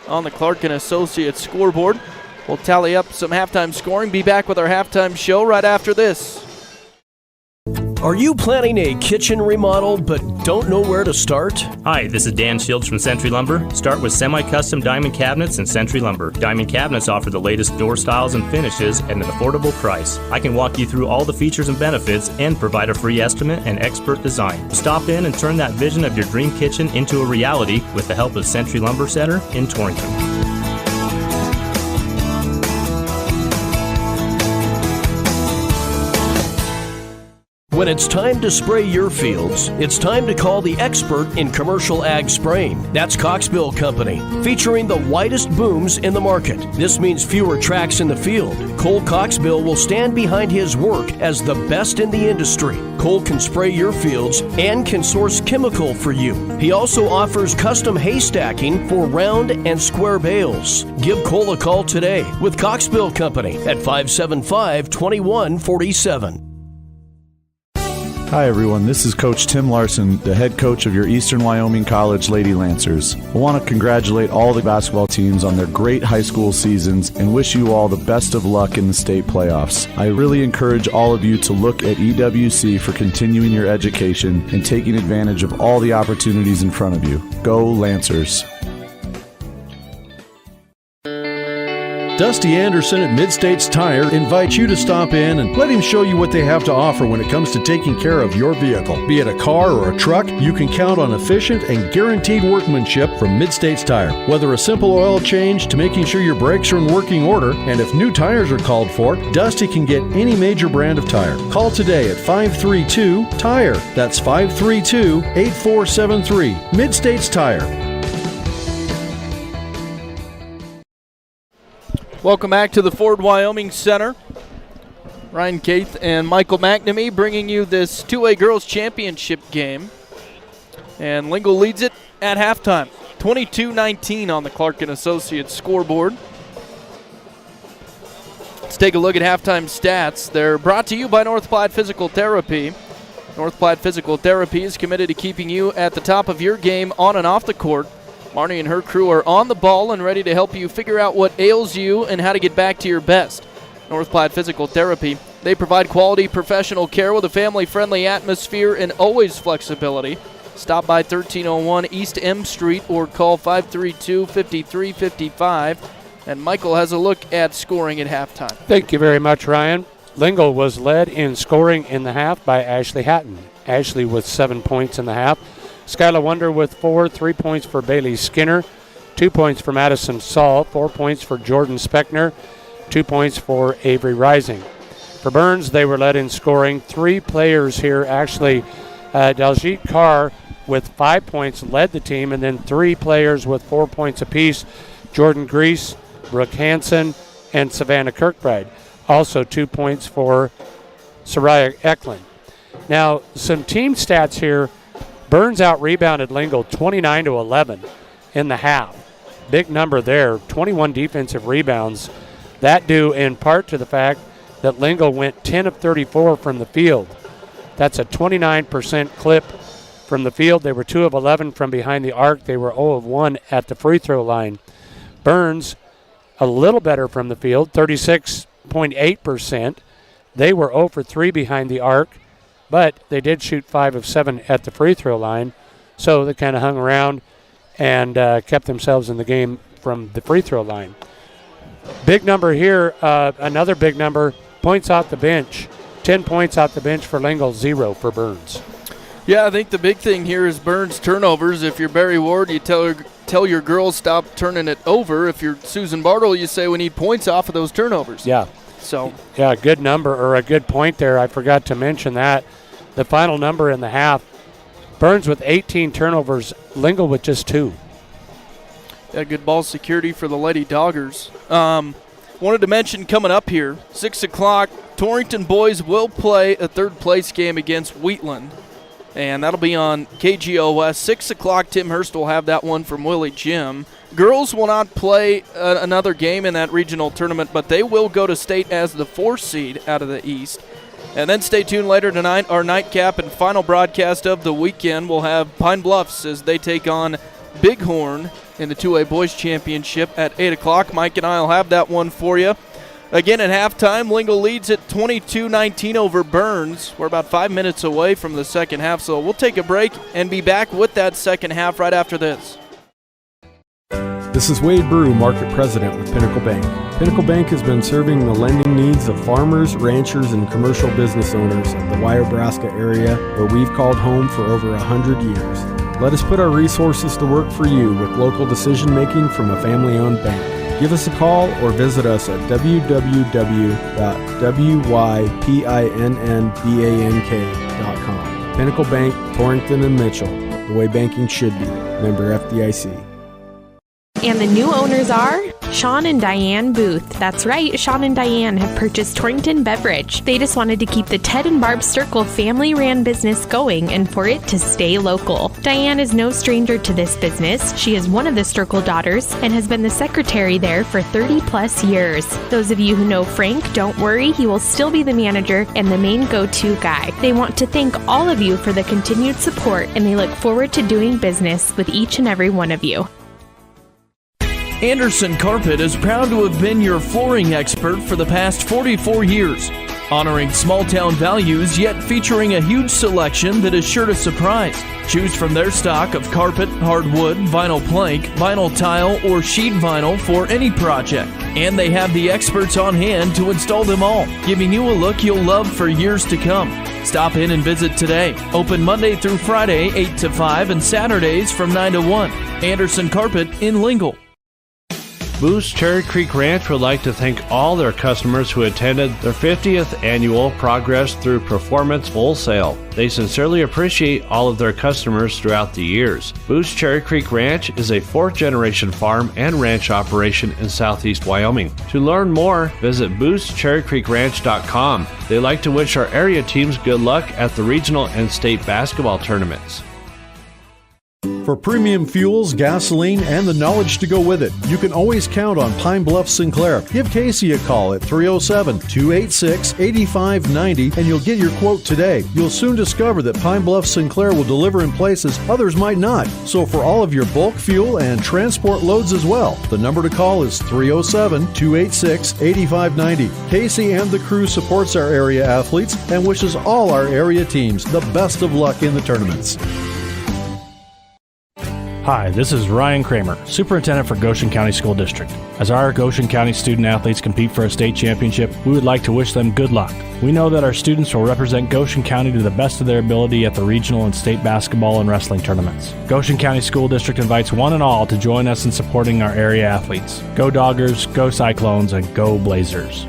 on the Clark and Associates scoreboard. We'll tally up some halftime scoring. Be back with our halftime show right after this. Are you planning a kitchen remodel but don't know where to start? Hi, this is Dan Shields from Century Lumber. Start with semi-custom diamond cabinets and Century Lumber. Diamond cabinets offer the latest door styles and finishes at an affordable price. I can walk you through all the features and benefits and provide a free estimate and expert design. Stop in and turn that vision of your dream kitchen into a reality with the help of Century Lumber Center in Torrington. When it's time to spray your fields, it's time to call the expert in commercial ag spraying. That's Coxbill Company, featuring the widest booms in the market. This means fewer tracks in the field. Cole Coxbill will stand behind his work as the best in the industry. Cole can spray your fields and can source chemical for you. He also offers custom hay stacking for round and square bales. Give Cole a call today with Coxbill Company at 575-2147. Hi everyone, this is Coach Tim Larson, the head coach of your Eastern Wyoming College Lady Lancers. I want to congratulate all the basketball teams on their great high school seasons and wish you all the best of luck in the state playoffs. I really encourage all of you to look at EWC for continuing your education and taking advantage of all the opportunities in front of you. Go Lancers! Dusty Anderson at Mid-States Tire invites you to stop in and let him show you what they have to offer when it comes to taking care of your vehicle. Be it a car or a truck, you can count on efficient and guaranteed workmanship from Mid-States Tire. Whether a simple oil change to making sure your brakes are in working order, and if new tires are called for, Dusty can get any major brand of tire. Call today at 532-TIRE. That's 532-8473. Mid-States Tire. Welcome back to the Ford Wyoming Center. Ryan Caith and Michael McNamee bringing you this 2A Girls Championship game. And Lingle leads it at halftime. 22-19 on the Clark & Associates scoreboard. Let's take a look at halftime stats. They're brought to you by North Platte Physical Therapy. North Platte Physical Therapy is committed to keeping you at the top of your game on and off the court. Marnie and her crew are on the ball and ready to help you figure out what ails you and how to get back to your best. North Platte Physical Therapy. They provide quality professional care with a family-friendly atmosphere and always flexibility. Stop by 1301 East M Street or call 532-5355. And Michael has a look at scoring at halftime. Thank you very much, Ryan. Lingle was led in scoring in the half by Ashley Hatton. Ashley with 7 points in the half. Skylar Wonder with 4, 3 points for Bailey Skinner, 2 points for Madison Saul, 4 points for Jordan Speckner, 2 points for Avery Rising. For Burns, they were led in scoring. 3 players here, actually, Daljeet Carr with 5 points led the team, and then 3 players with 4 points apiece, Jordan Grease, Brooke Hansen, and Savannah Kirkbride. Also 2 points for Soraya Eklund. Now, some team stats here. Burns out-rebounded Lingle 29-11 in the half. Big number there, 21 defensive rebounds. That due in part to the fact that Lingle went 10 of 34 from the field. That's a 29% clip from the field. They were 2 of 11 from behind the arc. They were 0 of 1 at the free throw line. Burns, a little better from the field, 36.8%. They were 0 for 3 behind the arc. But they did shoot 5 of 7 at the free throw line, so they kind of hung around and kept themselves in the game from the free throw line. Big number here, another big number, points off the bench. 10 points off the bench for Lingle, 0 for Burns. Yeah, I think the big thing here is Burns' turnovers. If you're Barry Ward, you tell your girls stop turning it over. If you're Susan Bartle, you say we need points off of those turnovers. Yeah. So yeah, a good number or a good point there. I forgot to mention that. The final number in the half, Burns with 18 turnovers, Lingle with just 2. Yeah, good ball security for the Lady Doggers. Wanted to mention coming up here, 6 o'clock, Torrington boys will play a third-place game against Wheatland, and that'll be on KGOS. 6 o'clock, Tim Hurst will have that one from Willie Jim. Girls will not play another game in that regional tournament, but they will go to state as the 4th seed out of the East. And then stay tuned later tonight. Our nightcap and final broadcast of the weekend will have Pine Bluffs as they take on Bighorn in the 2A Boys Championship at 8 o'clock. Mike and I will have that one for you. Again, at halftime, Lingle leads at 22-19 over Burns. We're about 5 minutes away from the second half, so we'll take a break and be back with that second half right after this. This is Wade Brew, Market President with Pinnacle Bank. Pinnacle Bank has been serving the lending needs of farmers, ranchers, and commercial business owners of the Wyobraska area, where we've called home for over 100 years. Let us put our resources to work for you with local decision-making from a family-owned bank. Give us a call or visit us at www.wypinnbank.com. Pinnacle Bank, Torrington and Mitchell, the way banking should be. Member FDIC. And the new owners are Sean and Diane Booth. That's right, Sean and Diane have purchased Torrington Beverage. They just wanted to keep the Ted and Barb Circle family-ran business going and for it to stay local. Diane is no stranger to this business. She is one of the Circle daughters and has been the secretary there for 30-plus years. Those of you who know Frank, don't worry, he will still be the manager and the main go-to guy. They want to thank all of you for the continued support, and they look forward to doing business with each and every one of you. Anderson Carpet is proud to have been your flooring expert for the past 44 years, honoring small-town values yet featuring a huge selection that is sure to surprise. Choose from their stock of carpet, hardwood, vinyl plank, vinyl tile, or sheet vinyl for any project. And they have the experts on hand to install them all, giving you a look you'll love for years to come. Stop in and visit today. Open Monday through Friday, 8 to 5, and Saturdays from 9 to 1. Anderson Carpet in Lingle. Moose Cherry Creek Ranch would like to thank all their customers who attended their 50th annual Progress Through Performance Wholesale. They sincerely appreciate all of their customers throughout the years. Moose Cherry Creek Ranch is a fourth-generation farm and ranch operation in southeast Wyoming. To learn more, visit moosecherrycreekranch.com. They like to wish our area teams good luck at the regional and state basketball tournaments. For premium fuels, gasoline, and the knowledge to go with it, you can always count on Pine Bluff Sinclair. Give Casey a call at 307-286-8590 and you'll get your quote today. You'll soon discover that Pine Bluff Sinclair will deliver in places others might not. So for all of your bulk fuel and transport loads as well, the number to call is 307-286-8590. Casey and the crew supports our area athletes and wishes all our area teams the best of luck in the tournaments. Hi, this is Ryan Kramer, Superintendent for Goshen County School District. As our Goshen County student athletes compete for a state championship, we would like to wish them good luck. We know that our students will represent Goshen County to the best of their ability at the regional and state basketball and wrestling tournaments. Goshen County School District invites one and all to join us in supporting our area athletes. Go Doggers, go Cyclones, and go Blazers.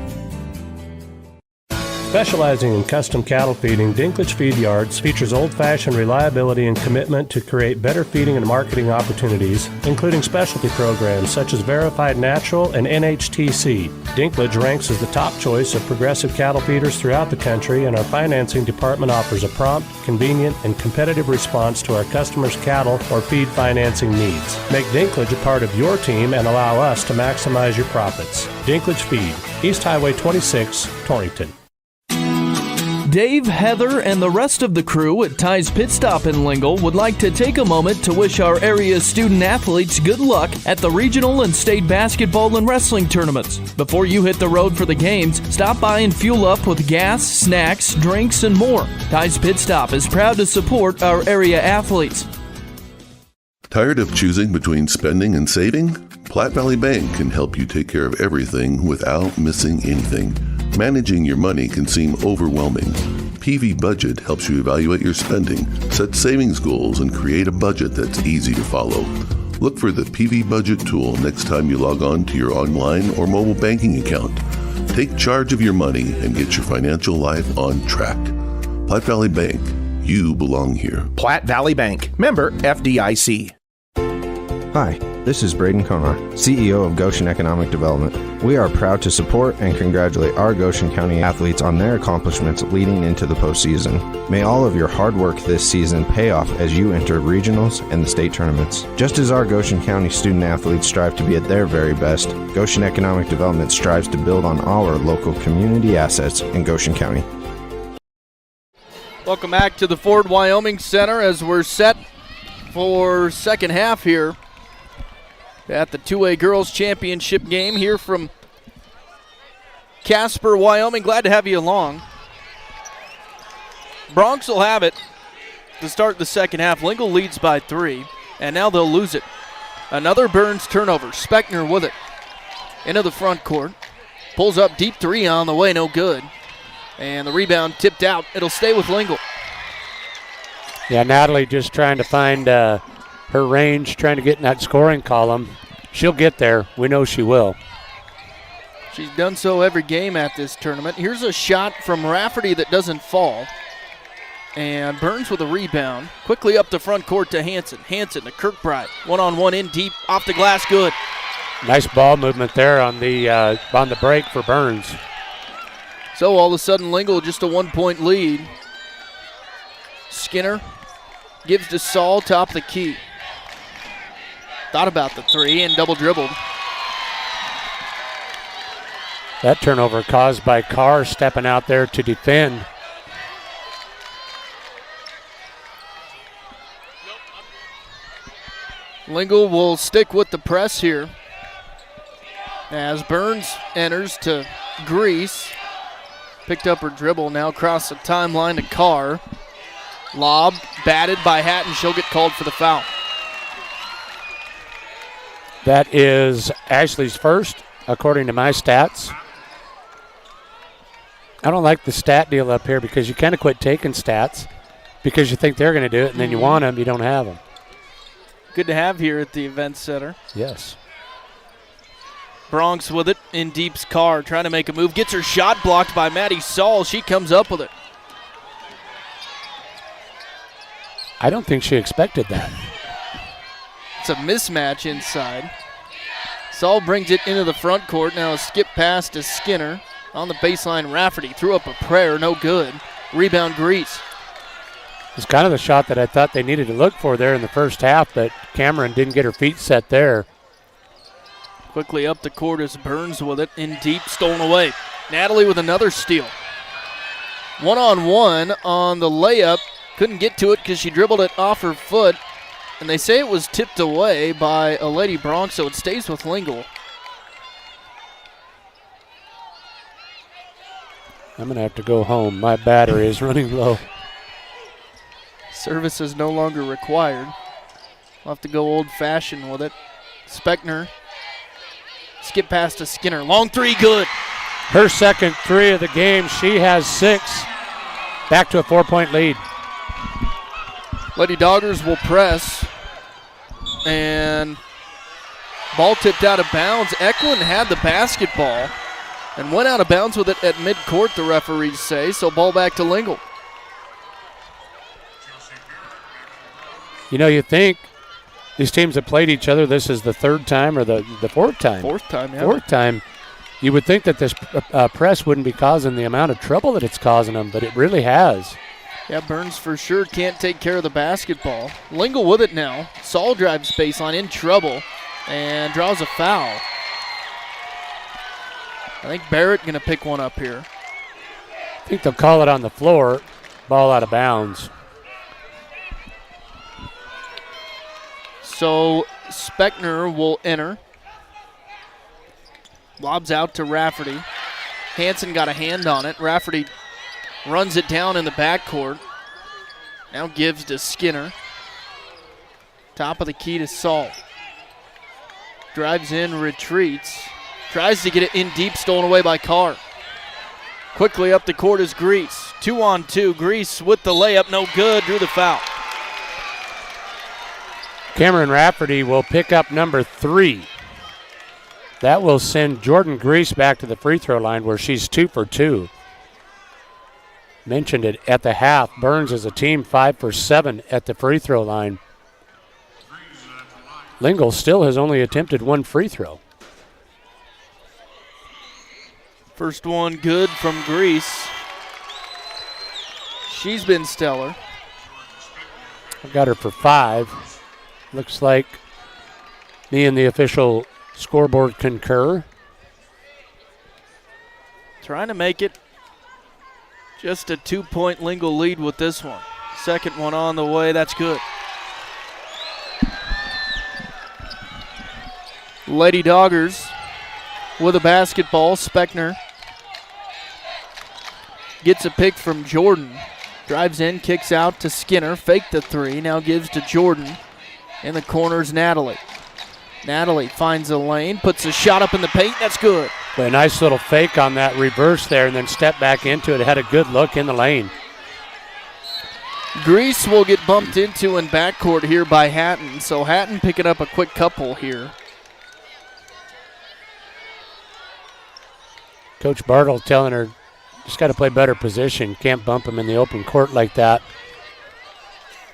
Specializing in custom cattle feeding, Dinklage Feed Yards features old-fashioned reliability and commitment to create better feeding and marketing opportunities, including specialty programs such as Verified Natural and NHTC. Dinklage ranks as the top choice of progressive cattle feeders throughout the country, and our financing department offers a prompt, convenient, and competitive response to our customers' cattle or feed financing needs. Make Dinklage a part of your team and allow us to maximize your profits. Dinklage Feed, East Highway 26, Torrington. Dave, Heather, and the rest of the crew at Ty's Pit Stop in Lingle would like to take a moment to wish our area student athletes good luck at the regional and state basketball and wrestling tournaments. Before you hit the road for the games, stop by and fuel up with gas, snacks, drinks, and more. Ty's Pit Stop is proud to support our area athletes. Tired of choosing between spending and saving? Platte Valley Bank can help you take care of everything without missing anything. Managing your money can seem overwhelming. PV Budget helps you evaluate your spending, set savings goals, and create a budget that's easy to follow. Look for the PV Budget tool next time you log on to your online or mobile banking account. Take charge of your money and get your financial life on track. Platte Valley Bank, you belong here. Platte Valley Bank, member FDIC. Hi, this is Braden Konar, CEO of Goshen Economic Development. We are proud to support and congratulate our Goshen County athletes on their accomplishments leading into the postseason. May all of your hard work this season pay off as you enter regionals and the state tournaments. Just as our Goshen County student athletes strive to be at their very best, Goshen Economic Development strives to build on our local community assets in Goshen County. Welcome back to the Ford Wyoming Center as we're set for second half here at the 2A Girls Championship game here from Casper, Wyoming. Glad to have you along. Bronx will have it to start the second half. Lingle leads by 3, and now they'll lose it. Another Burns turnover. Speckner with it. Into the front court. Pulls up deep 3 on the way, no good. And the rebound tipped out. It'll stay with Lingle. Yeah, Natalie just trying to find her range, trying to get in that scoring column. She'll get there. We know she will. She's done so every game at this tournament. Here's a shot from Rafferty that doesn't fall. And Burns with a rebound. Quickly up the front court to Hanson. Hanson to Kirkbride. One-on-one in deep. Off the glass, good. Nice ball movement there on the break for Burns. So all of a sudden, Lingle just a 1-point lead. Skinner gives to Saul, top of the key. Thought about the 3 and double dribbled. That turnover caused by Carr stepping out there to defend. Lingle will stick with the press here as Burns enters to Grease. Picked up her dribble, now across the timeline to Carr. Lob batted by Hatton. She'll get called for the foul. That is Ashley's first, according to my stats. I don't like the stat deal up here because you kind of quit taking stats because you think they're going to do it, and then you want them, you don't have them. Good to have here at the event center. Yes. Bronx with it in deep's Carr, trying to make a move. Gets her shot blocked by Maddie Saul. She comes up with it. I don't think she expected that. It's a mismatch inside. Saul brings it into the front court. Now a skip pass to Skinner. On the baseline, Rafferty threw up a prayer, no good. Rebound, Grease. It's kind of the shot that I thought they needed to look for there in the first half, but Cameron didn't get her feet set there. Quickly up the court as Burns with it in deep, stolen away. Natalie with another steal. One-on-one on the layup. Couldn't get to it because she dribbled it off her foot. And they say it was tipped away by a Lady Bronx, so it stays with Lingle. I'm going to have to go home. My battery is running low. Service is no longer required. We'll have to go old-fashioned with it. Speckner. Skip pass to Skinner. Long 3, good. Her second 3 of the game. She has 6. Back to a 4-point lead. Lady Doggers will press. And ball tipped out of bounds. Eklund had the basketball and went out of bounds with it at midcourt, the referees say. So ball back to Lingle. You know, you think these teams have played each other. This is the third time or the fourth time. Fourth time, yeah. Fourth time. You would think that this press wouldn't be causing the amount of trouble that it's causing them, but it really has. Yeah, Burns for sure can't take care of the basketball. Lingle with it now. Saul drives baseline, in trouble, and draws a foul. I think Barrett going to pick one up here. I think they'll call it on the floor. Ball out of bounds. So Speckner will enter. Lobs out to Rafferty. Hanson got a hand on it. Rafferty runs it down in the backcourt. Now gives to Skinner. Top of the key to Saul. Drives in, retreats. Tries to get it in deep, stolen away by Carr. Quickly up the court is Grease. 2-on-2. Grease with the layup, no good. Drew the foul. Cameron Rafferty will pick up number 3. That will send Jordan Grease back to the free throw line where she's 2 for 2. Mentioned it at the half. Burns as a team 5 for 7 at the free throw line. Lingle still has only attempted 1 free throw. First one good from Grease. She's been stellar. I got her for 5. Looks like me and the official scoreboard concur. Trying to make it just a 2-point Lingle lead with this one. Second one on the way, that's good. Lady Doggers with a basketball. Speckner gets a pick from Jordan. Drives in, kicks out to Skinner, fake the three, now gives to Jordan. In the corner's Natalie. Natalie finds a lane, puts a shot up in the paint, that's good. A nice little fake on that reverse there and then step back into it. Had a good look in the lane. Grease will get bumped into in backcourt here by Hatton, so Hatton picking up a quick couple here. Coach Bartle telling her, just got to play better position. Can't bump him in the open court like that.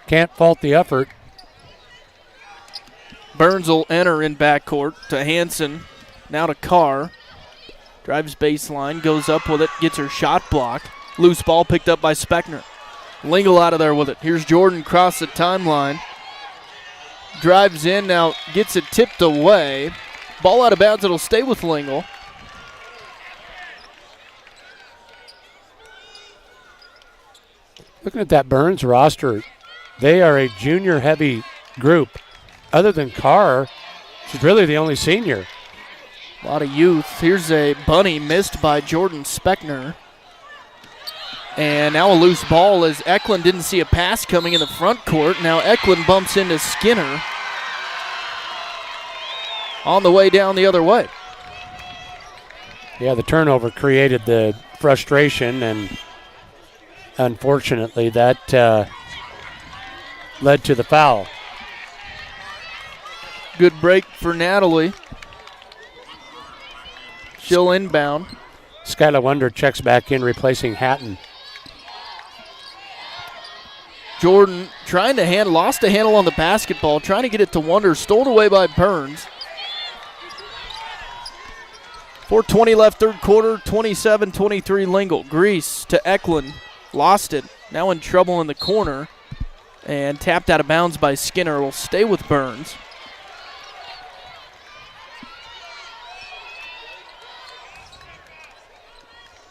Can't fault the effort. Burns will enter in backcourt to Hanson. Now to Carr. Drives baseline, goes up with it, gets her shot blocked. Loose ball picked up by Speckner. Lingle out of there with it. Here's Jordan across the timeline. Drives in, now gets it tipped away. Ball out of bounds, it'll stay with Lingle. Looking at that Burns roster, they are a junior-heavy group. Other than Carr, she's really the only senior. A lot of youth. Here's a bunny missed by Jordan Speckner. And now a loose ball as Eklund didn't see a pass coming in the front court. Now Eklund bumps into Skinner. On the way down the other way. Yeah, the turnover created the frustration, and unfortunately that led to the foul. Good break for Natalie. She'll inbound. Skylar Wonder checks back in, replacing Hatton. Jordan trying to lost a handle on the basketball, trying to get it to Wonder, stole away by Burns. 4:20 left third quarter, 27-23 Lingle. Grease to Eklund, lost it, now in trouble in the corner, and tapped out of bounds by Skinner. Will stay with Burns.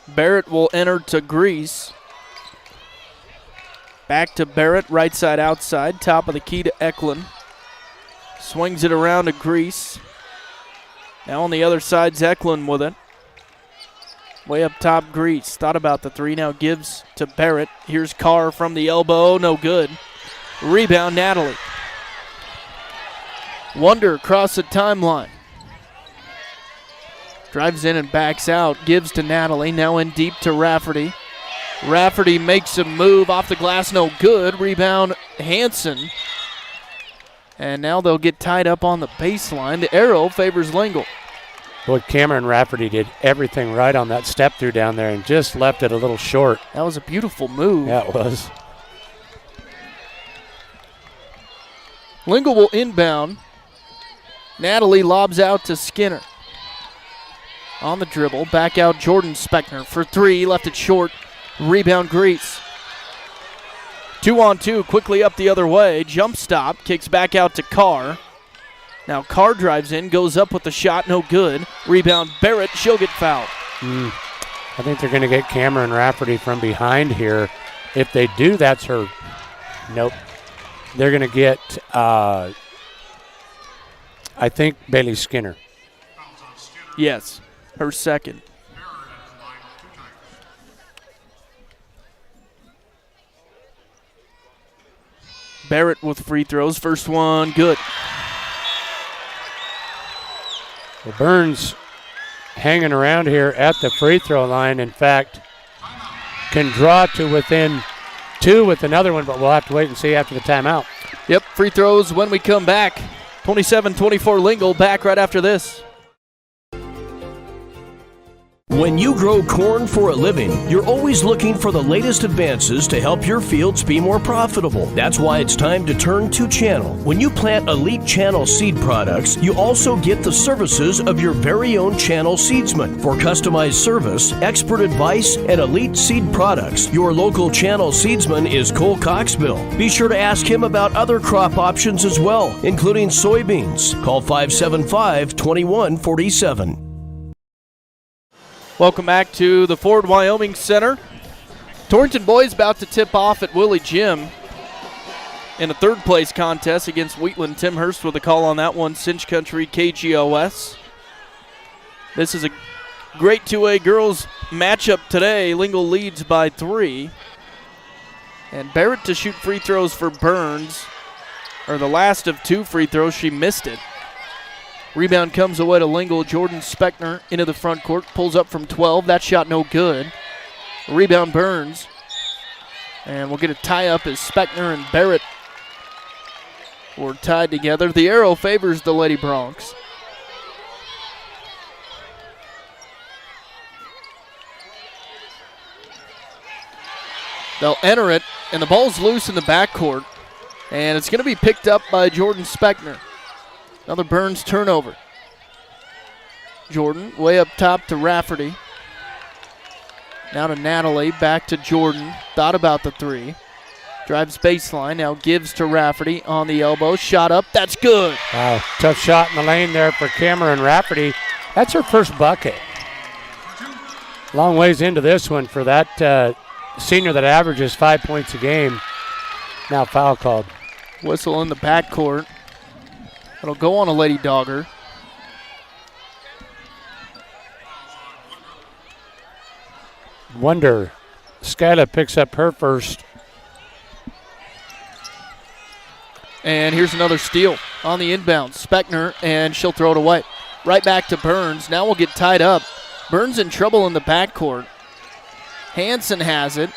Barrett will enter to Grease. Back to Barrett, right side outside, top of the key to Eklund. Swings it around to Grease. Now on the other side's Eklund with it. Way up top, Grease. Thought about the three, now gives to Barrett. Here's Carr from the elbow, no good. Rebound, Natalie. Wonder across the timeline. Drives in and backs out, gives to Natalie, now in deep to Rafferty. Rafferty makes a move off the glass, no good. Rebound, Hanson. And now they'll get tied up on the baseline. The arrow favors Lingle. Boy, Cameron Rafferty did everything right on that step through down there and just left it a little short. That was a beautiful move. Yeah, it was. Lingle will inbound. Natalie lobs out to Skinner. On the dribble, back out Jordan Speckner for three, left it short. Rebound, Grease. 2-on-2, quickly up the other way. Jump stop, kicks back out to Carr. Now Carr drives in, goes up with the shot, no good. Rebound, Barrett, she'll get fouled. I think they're going to get Cameron Rafferty from behind here. If they do, that's her. Nope. They're going to get, I think, Bailey Skinner. Yes, her second. Barrett with free throws. First one, good. Well, Burns hanging around here at the free throw line. In fact, can draw to within two with another one, but we'll have to wait and see after the timeout. Yep, free throws when we come back. 27-24 Lingle, back right after this. When you grow corn for a living, you're always looking for the latest advances to help your fields be more profitable. That's why it's time to turn to Channel. When you plant Elite Channel seed products, you also get the services of your very own Channel seedsman. For customized service, expert advice, and elite seed products, your local Channel seedsman is Cole Coxbill. Be sure to ask him about other crop options as well, including soybeans. Call 575-2147. Welcome back to the Ford Wyoming Center. Torrington boys about to tip off at Willie Gym in a third place contest against Wheatland. Tim Hurst with a call on that one. Cinch Country KGOS. This is a great 2A girls matchup today. Lingle leads by 3. And Barrett to shoot free throws for Burns. Or the last of 2 free throws. She missed it. Rebound comes away to Lingle. Jordan Speckner into the front court. Pulls up from 12. That shot no good. Rebound Burns. And we'll get a tie-up as Speckner and Barrett were tied together. The arrow favors the Lady Broncs. They'll enter it, and the ball's loose in the backcourt. And it's going to be picked up by Jordan Speckner. Another Burns turnover. Jordan way up top to Rafferty. Now to Natalie, back to Jordan. Thought about the 3. Drives baseline, now gives to Rafferty on the elbow. Shot up, that's good. Wow, tough shot in the lane there for Cameron Rafferty. That's her first bucket. Long ways into this one for that senior that averages 5 points a game. Now foul called. Whistle in the backcourt. It'll go on a Lady Dogger. Wonder. Skyla picks up her first. And here's another steal on the inbound. Speckner, and she'll throw it away. Right back to Burns. Now we'll get tied up. Burns in trouble in the backcourt. Hansen has it.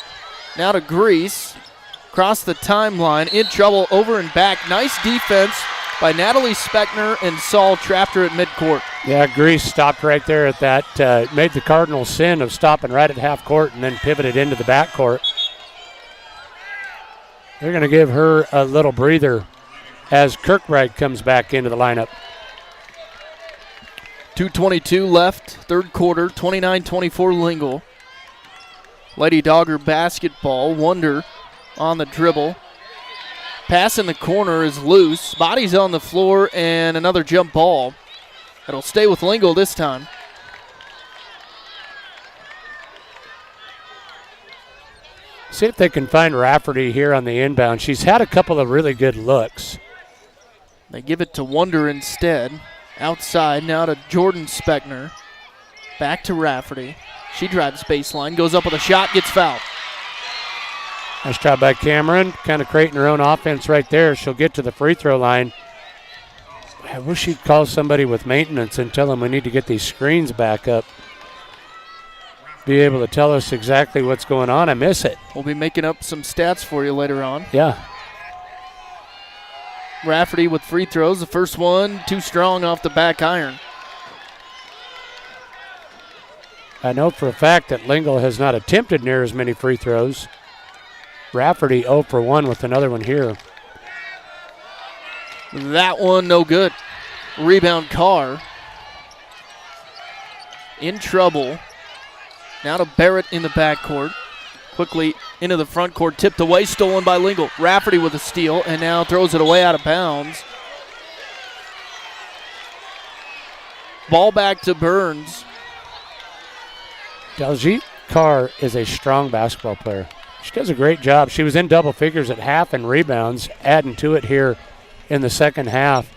Now to Grease. Across the timeline. In trouble over and back. Nice defense by Natalie Speckner, and Saul trapped her at midcourt. Yeah, Grease stopped right there at that. Made the cardinal sin of stopping right at half court and then pivoted into the backcourt. They're going to give her a little breather as Kirkbride comes back into the lineup. 2:22 left, third quarter, 29-24 Lingle. Lady Dogger basketball. Wonder on the dribble. Pass in the corner is loose. Body's on the floor, and another jump ball. It'll stay with Lingle this time. See if they can find Rafferty here on the inbound. She's had a couple of really good looks. They give it to Wonder instead. Outside now to Jordan Speckner. Back to Rafferty. She drives baseline, goes up with a shot, gets fouled. Nice job by Cameron, kind of creating her own offense right there. She'll get to the free throw line. I wish she'd call somebody with maintenance and tell them we need to get these screens back up. Be able to tell us exactly what's going on. I miss it. We'll be making up some stats for you later on. Yeah. Rafferty with free throws. The first one too strong off the back iron. I know for a fact that Lingle has not attempted near as many free throws. Rafferty 0 for 1 with another one here. That one no good. Rebound Carr. In trouble. Now to Barrett in the backcourt. Quickly into the front court. Tipped away. Stolen by Lingle. Rafferty with a steal and now throws it away out of bounds. Ball back to Burns. Daljeet Carr is a strong basketball player. She does a great job. She was in double figures at half in rebounds, adding to it here in the second half.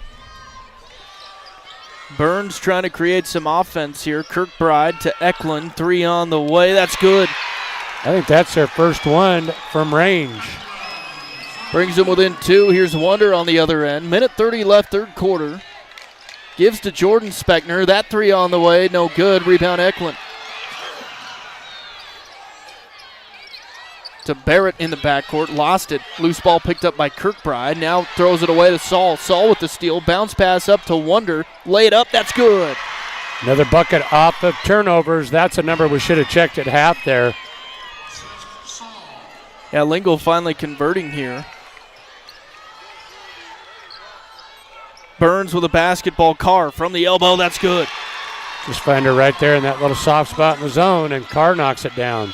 Burns trying to create some offense here. Kirkbride to Eklund. 3 on the way. That's good. I think that's their first one from range. Brings them within 2. Here's Wonder on the other end. Minute 30 left, third quarter. Gives to Jordan Speckner. That 3 on the way. No good. Rebound Eklund. To Barrett in the backcourt. Lost it. Loose ball picked up by Kirkbride. Now throws it away to Saul. Saul with the steal. Bounce pass up to Wonder. Lay it up. That's good. Another bucket off of turnovers. That's a number we should have checked at half there. Yeah, Lingle finally converting here. Burns with a basketball. Carr from the elbow. That's good. Just find her right there in that little soft spot in the zone, and Carr knocks it down.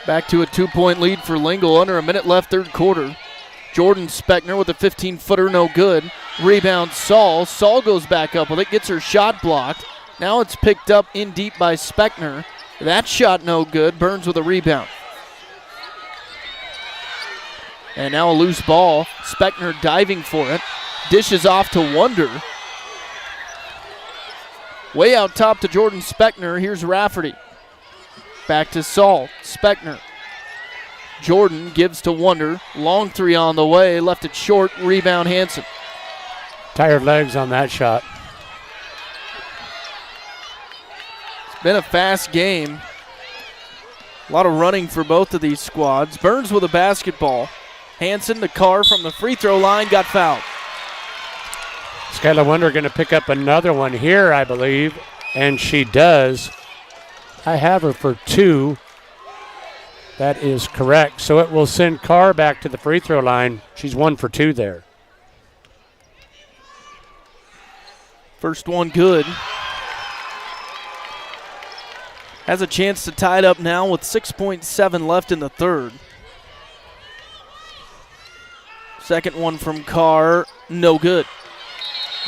Back to a 2-point lead for Lingle. Under a minute left, third quarter. Jordan Speckner with a 15-footer, no good. Rebound Saul. Saul goes back up with it, gets her shot blocked. Now it's picked up in deep by Speckner. That shot no good. Burns with a rebound. And now a loose ball. Speckner diving for it. Dishes off to Wonder. Way out top to Jordan Speckner. Here's Rafferty. Back to Saul. Speckner. Jordan gives to Wonder. Long three on the way. Left it short. Rebound Hanson. Tired legs on that shot. It's been a fast game. A lot of running for both of these squads. Burns with a basketball. Hanson, the car from the free throw line, got fouled. Skylar Wonder going to pick up another one here, I believe, and she does. I have her for 2. That is correct. So it will send Carr back to the free throw line. She's 1 for 2 there. First one good. Has a chance to tie it up now with 6.7 left in the third. Second one from Carr, no good.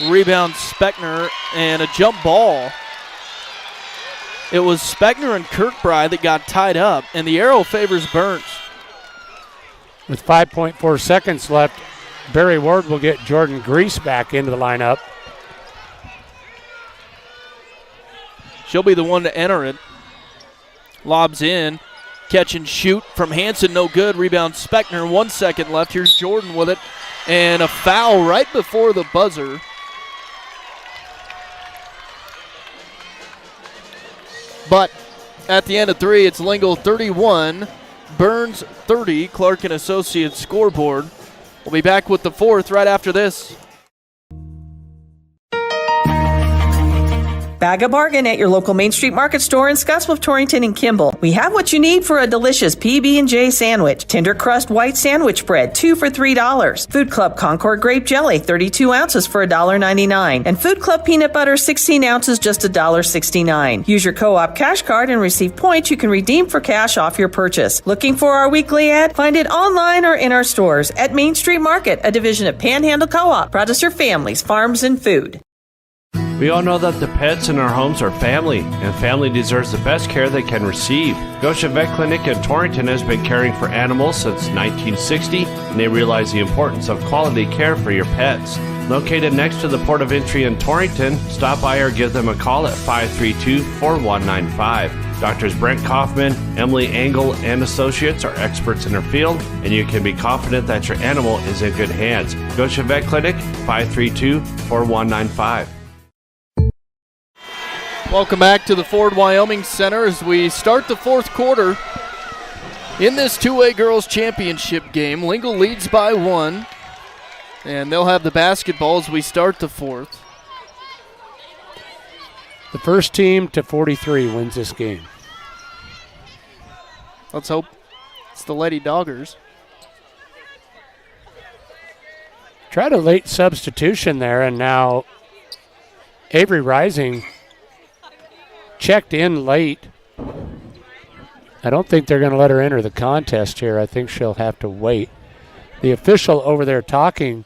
Rebound Speckner and a jump ball. It was Speckner and Kirkbride that got tied up, and the arrow favors Burns. With 5.4 seconds left, Barry Ward will get Jordan Grease back into the lineup. She'll be the one to enter it. Lobs in. Catch and shoot from Hanson, no good. Rebound Speckner, 1 second left. Here's Jordan with it. And a foul right before the buzzer. But at the end of 3, it's Lingle 31, Burns 30, Clark and Associates scoreboard. We'll be back with the fourth right after this. Bag a bargain at your local Main Street Market store in Scottsbluff, Torrington, and Kimball. We have what you need for a delicious PB&J sandwich. Tender crust white sandwich bread, 2 for $3. Food Club Concord grape jelly, 32 ounces for $1.99. And Food Club peanut butter, 16 ounces, just $1.69. Use your co-op cash card and receive points you can redeem for cash off your purchase. Looking for our weekly ad? Find it online or in our stores at Main Street Market, a division of Panhandle Co-op. Proud to serve families, farms, and food. We all know that the pets in our homes are family, and family deserves the best care they can receive. Goshen Vet Clinic in Torrington has been caring for animals since 1960, and they realize the importance of quality care for your pets. Located next to the Port of Entry in Torrington, stop by or give them a call at 532-4195. Doctors Brent Kaufman, Emily Engel, and Associates are experts in their field, and you can be confident that your animal is in good hands. Goshen Vet Clinic, 532-4195. Welcome back to the Ford Wyoming Center as we start the fourth quarter in this 2A Girls Championship game. Lingle leads by 1, and they'll have the basketball as we start the fourth. The first team to 43 wins this game. Let's hope it's the Lady Doggers. Tried a late substitution there, and now Avery Rising checked in late. I don't think they're going to let her enter the contest here. I think she'll have to wait. The official over there talking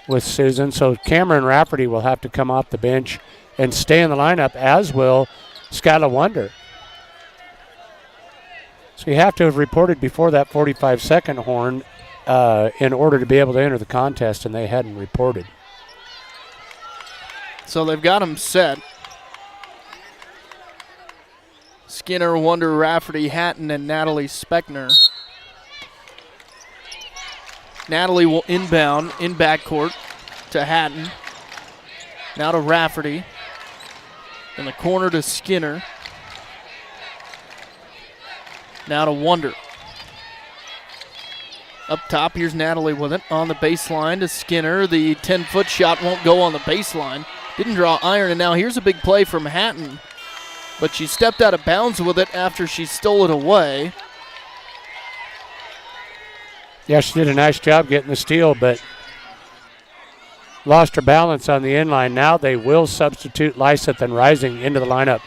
with Susan, so Cameron Rafferty will have to come off the bench and stay in the lineup, as will Skyla Wonder. So you have to have reported before that 45-second horn in order to be able to enter the contest, and they hadn't reported. So they've got them set. Skinner, Wonder, Rafferty, Hatton, and Natalie Speckner. Natalie will inbound in backcourt to Hatton. Now to Rafferty. In the corner to Skinner. Now to Wonder. Up top, here's Natalie with it on the baseline to Skinner. The 10-foot shot won't go on the baseline. Didn't draw iron, and now here's a big play from Hatton. But she stepped out of bounds with it after she stole it away. Yeah, she did a nice job getting the steal, but lost her balance on the inline. Now they will substitute Lyseth and Rising into the lineup.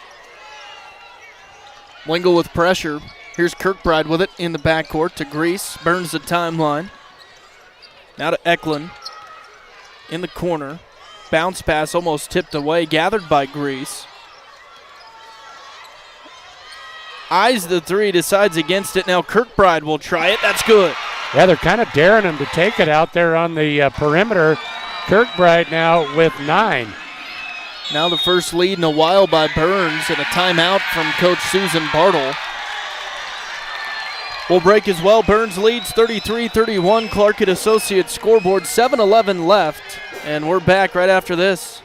Lingle with pressure. Here's Kirkbride with it in the backcourt to Grease. Burns the timeline. Now to Eklund in the corner. Bounce pass almost tipped away, gathered by Grease. Eyes the three, decides against it. Now Kirkbride will try it. That's good. Yeah, they're kind of daring him to take it out there on the perimeter. Kirkbride now with 9. Now the first lead in a while by Burns, and a timeout from Coach Susan Bartle. Will break as well. Burns leads 33-31. Clark and Associates scoreboard, 7:11 left, and we're back right after this.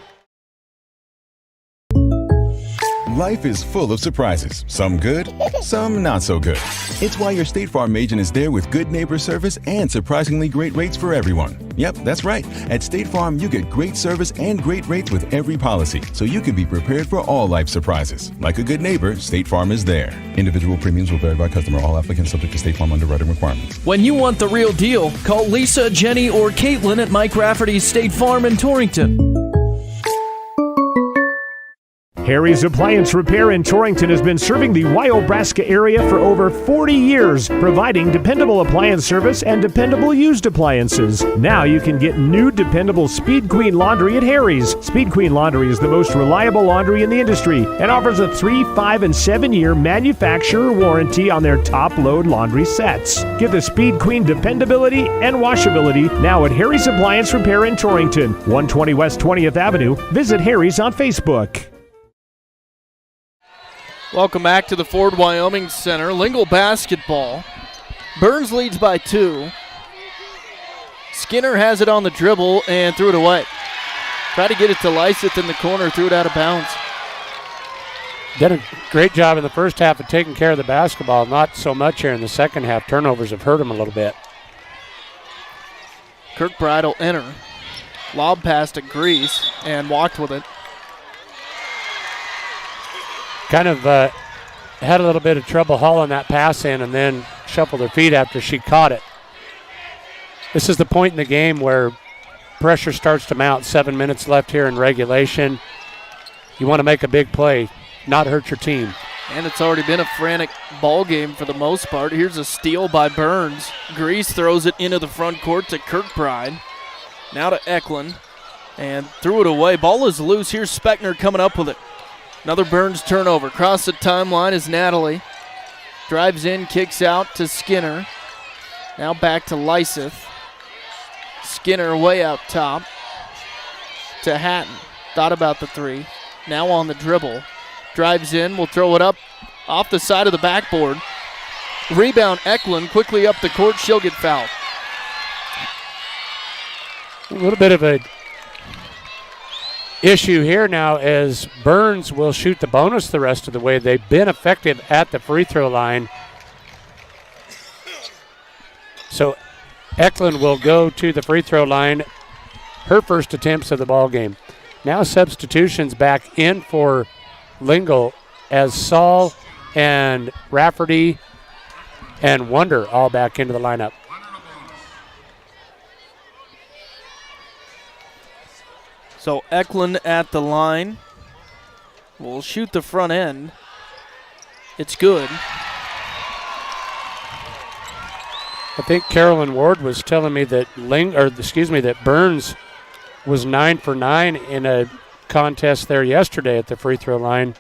Life is full of surprises, some good, some not so good. It's why your State Farm agent is there with good neighbor service and surprisingly great rates for everyone. Yep, that's right. At State Farm, you get great service and great rates with every policy, so you can be prepared for all life surprises. Like a good neighbor, State Farm is there. Individual premiums will vary by customer. All applicants subject to State Farm underwriting requirements. When you want the real deal, call Lisa, Jenny, or Caitlin at Mike Rafferty's State Farm in Torrington. Harry's Appliance Repair in Torrington has been serving the Wyobraska area for over 40 years, providing dependable appliance service and dependable used appliances. Now you can get new dependable Speed Queen laundry at Harry's. Speed Queen laundry is the most reliable laundry in the industry and offers a 3, 5, and 7-year manufacturer warranty on their top-load laundry sets. Get the Speed Queen dependability and washability now at Harry's Appliance Repair in Torrington, 120 West 20th Avenue. Visit Harry's on Facebook. Welcome back to the Ford Wyoming Center. Lingle basketball. Burns leads by 2. Skinner has it on the dribble and threw it away. Tried to get it to Lyseth in the corner, threw it out of bounds. Did a great job in the first half of taking care of the basketball. Not so much here in the second half. Turnovers have hurt him a little bit. Kirkbride will enter. Lob pass to Grease and walked with it. Kind of had a little bit of trouble hauling that pass in and then shuffled her feet after she caught it. This is the point in the game where pressure starts to mount. 7 minutes left here in regulation. You want to make a big play, not hurt your team. And it's already been a frantic ball game for the most part. Here's a steal by Burns. Grease throws it into the front court to Kirkbride. Now to Eklund. And threw it away. Ball is loose. Here's Speckner coming up with it. Another Burns turnover. Across the timeline is Natalie. Drives in, kicks out to Skinner. Now back to Lyseth. Skinner way up top to Hatton. Thought about the 3. Now on the dribble. Drives in, will throw it up off the side of the backboard. Rebound Eklund quickly up the court. She'll get fouled. A little bit of a issue here now as Burns will shoot the bonus the rest of the way. They've been effective at the free throw line. So Eklund will go to the free throw line, her first attempts of the ball game. Now substitutions back in for Lingle as Saul and Rafferty and Wonder all back into the lineup. So Eklund at the line will shoot the front end. It's good. I think Carolyn Ward was telling me that that Burns was 9 for 9 in a contest there yesterday at the free throw line.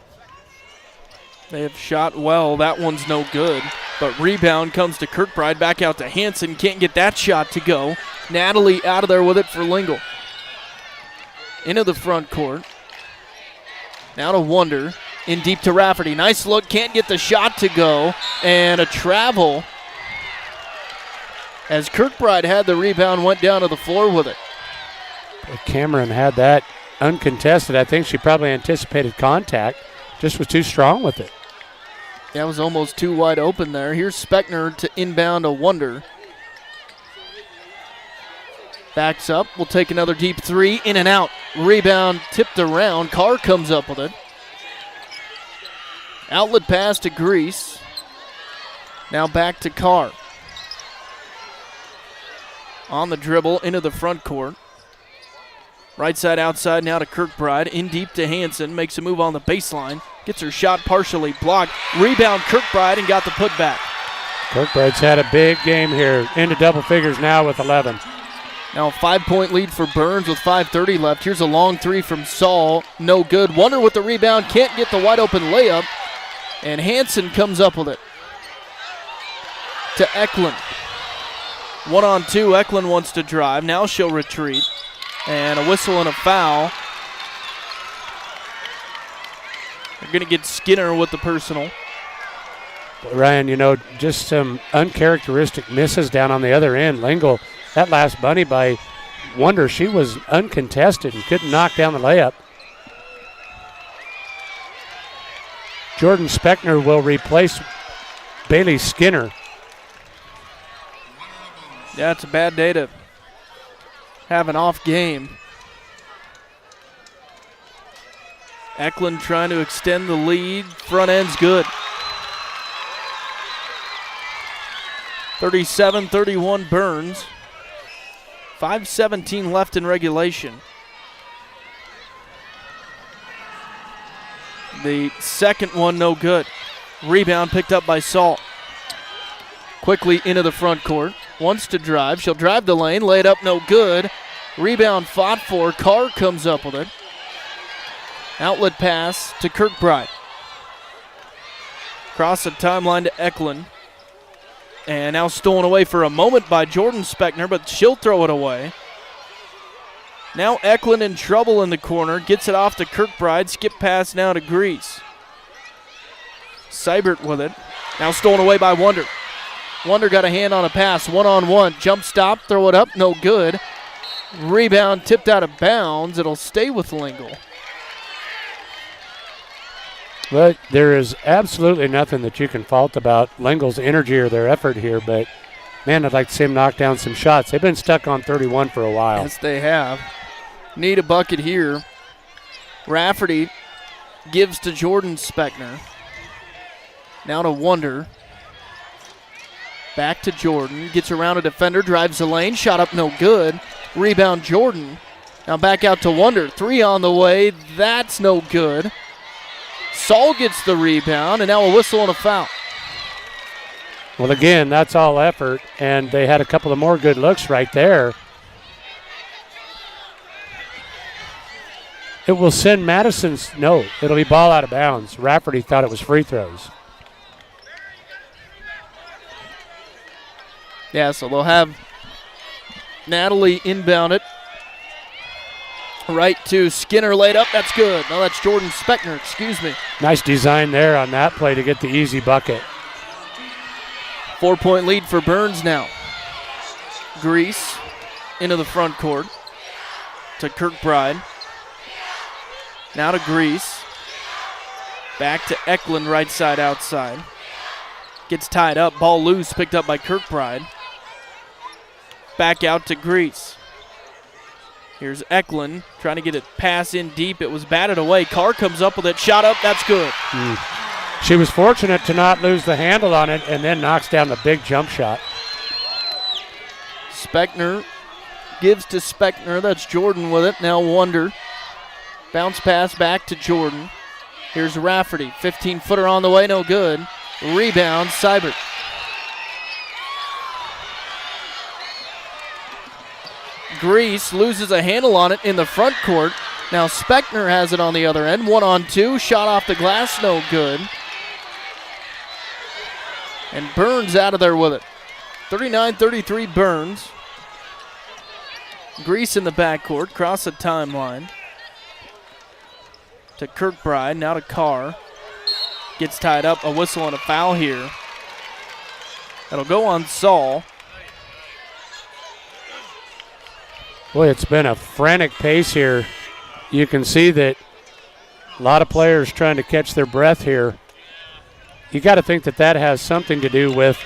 They have shot well. That one's no good. But rebound comes to Kirkbride. Back out to Hanson. Can't get that shot to go. Natalie out of there with it for Lingle. Into the front court. Now to Wonder. In deep to Rafferty. Nice look. Can't get the shot to go. And a travel. As Kirkbride had the rebound, went down to the floor with it. Cameron had that uncontested. I think she probably anticipated contact. Just was too strong with it. That was almost too wide open there. Here's Speckner to inbound a Wonder. Backs up, will take another deep 3, in and out. Rebound tipped around. Carr comes up with it. Outlet pass to Grease. Now back to Carr. On the dribble into the front court. Right side outside now to Kirkbride. In deep to Hanson. Makes a move on the baseline. Gets her shot partially blocked. Rebound Kirkbride and got the putback. Kirkbride's had a big game here. Into double figures now with 11. Now a 5-point lead for Burns with 5:30 left. Here's a long 3 from Saul. No good. Wonder with the rebound. Can't get the wide open layup. And Hanson comes up with it. To Eklund. 1-on-2. Eklund wants to drive. Now she'll retreat. And a whistle and a foul. going to get Skinner with the personal. Ryan, just some uncharacteristic misses down on the other end. Lingle, that last bunny by Wonder, she was uncontested and couldn't knock down the layup. Jordan Speckner will replace Bailey Skinner. Yeah, it's a bad day to have an off game. Eklund trying to extend the lead. Front end's good. 37-31 Burns. 5:17 left in regulation. The second one no good. Rebound picked up by Salt. Quickly into the front court. Wants to drive. She'll drive the lane. Lay it up, no good. Rebound fought for. Carr comes up with it. Outlet pass to Kirkbride. Cross the timeline to Eklund. And now stolen away for a moment by Jordan Speckner, but she'll throw it away. Now Eklund in trouble in the corner. Gets it off to Kirkbride. Skip pass now to Grease. Seibert with it. Now stolen away by Wonder. Wonder got a hand on a pass. One-on-one. Jump stop. Throw it up. No good. Rebound tipped out of bounds. It'll stay with Lingle. But there is absolutely nothing that you can fault about Lingle's energy or their effort here. But, man, I'd like to see them knock down some shots. They've been stuck on 31 for a while. Yes, they have. Need a bucket here. Rafferty gives to Jordan Speckner. Now to Wonder. Back to Jordan. Gets around a defender. Drives the lane. Shot up no good. Rebound Jordan. Now back out to Wonder. Three on the way. That's no good. Saul gets the rebound, and now a whistle and a foul. Well, again, that's all effort, and they had a couple of more good looks right there. It will send Madison's, no, it'll be ball out of bounds. Rafferty thought it was free throws. Yeah, so they'll have Natalie inbound it. Right to Skinner, laid up. That's good. No, that's Jordan Speckner, excuse me. Nice design there on that play to get the easy bucket. 4-point lead for Burns now. Grease into the front court to Kirkbride. Now to Grease. Back to Eklund, right side outside. Gets tied up. Ball loose, picked up by Kirkbride. Back out to Grease. Here's Eklund trying to get it pass in deep. It was batted away. Carr comes up with it. Shot up. That's good. She was fortunate to not lose the handle on it and then knocks down the big jump shot. Speckner gives to Speckner. That's Jordan with it. Now Wonder. Bounce pass back to Jordan. Here's Rafferty. 15-footer on the way. No good. Rebound. Seibert. Grease loses a handle on it in the front court. Now Speckner has it on the other end. 1-on-2. Shot off the glass. No good. And Burns out of there with it. 39-33 Burns. Grease in the backcourt. Cross the timeline. To Kirkbride. Now to Carr. Gets tied up. A whistle and a foul here. That'll go on Saul. Boy, it's been a frantic pace here. You can see that a lot of players trying to catch their breath here. You got to think that that has something to do with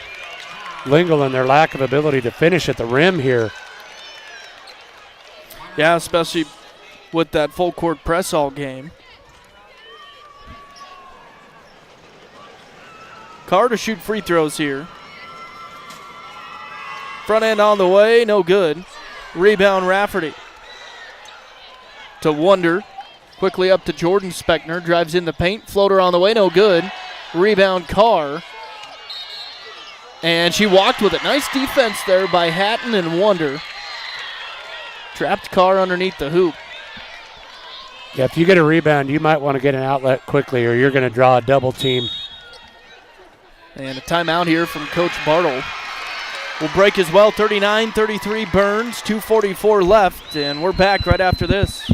Lingle and their lack of ability to finish at the rim here. Yeah, especially with that full court press all game. Carr to shoot free throws here. Front end on the way, no good. Rebound Rafferty. To Wonder. Quickly up to Jordan Speckner. Drives in the paint. Floater on the way, no good. Rebound Carr. And she walked with it. Nice defense there by Hatton and Wonder. Trapped Carr underneath the hoop. Yeah, if you get a rebound, you might want to get an outlet quickly or you're going to draw a double team. And a timeout here from Coach Bartle. Will break as well. 39-33 Burns. 2:44 left, and we're back right after this.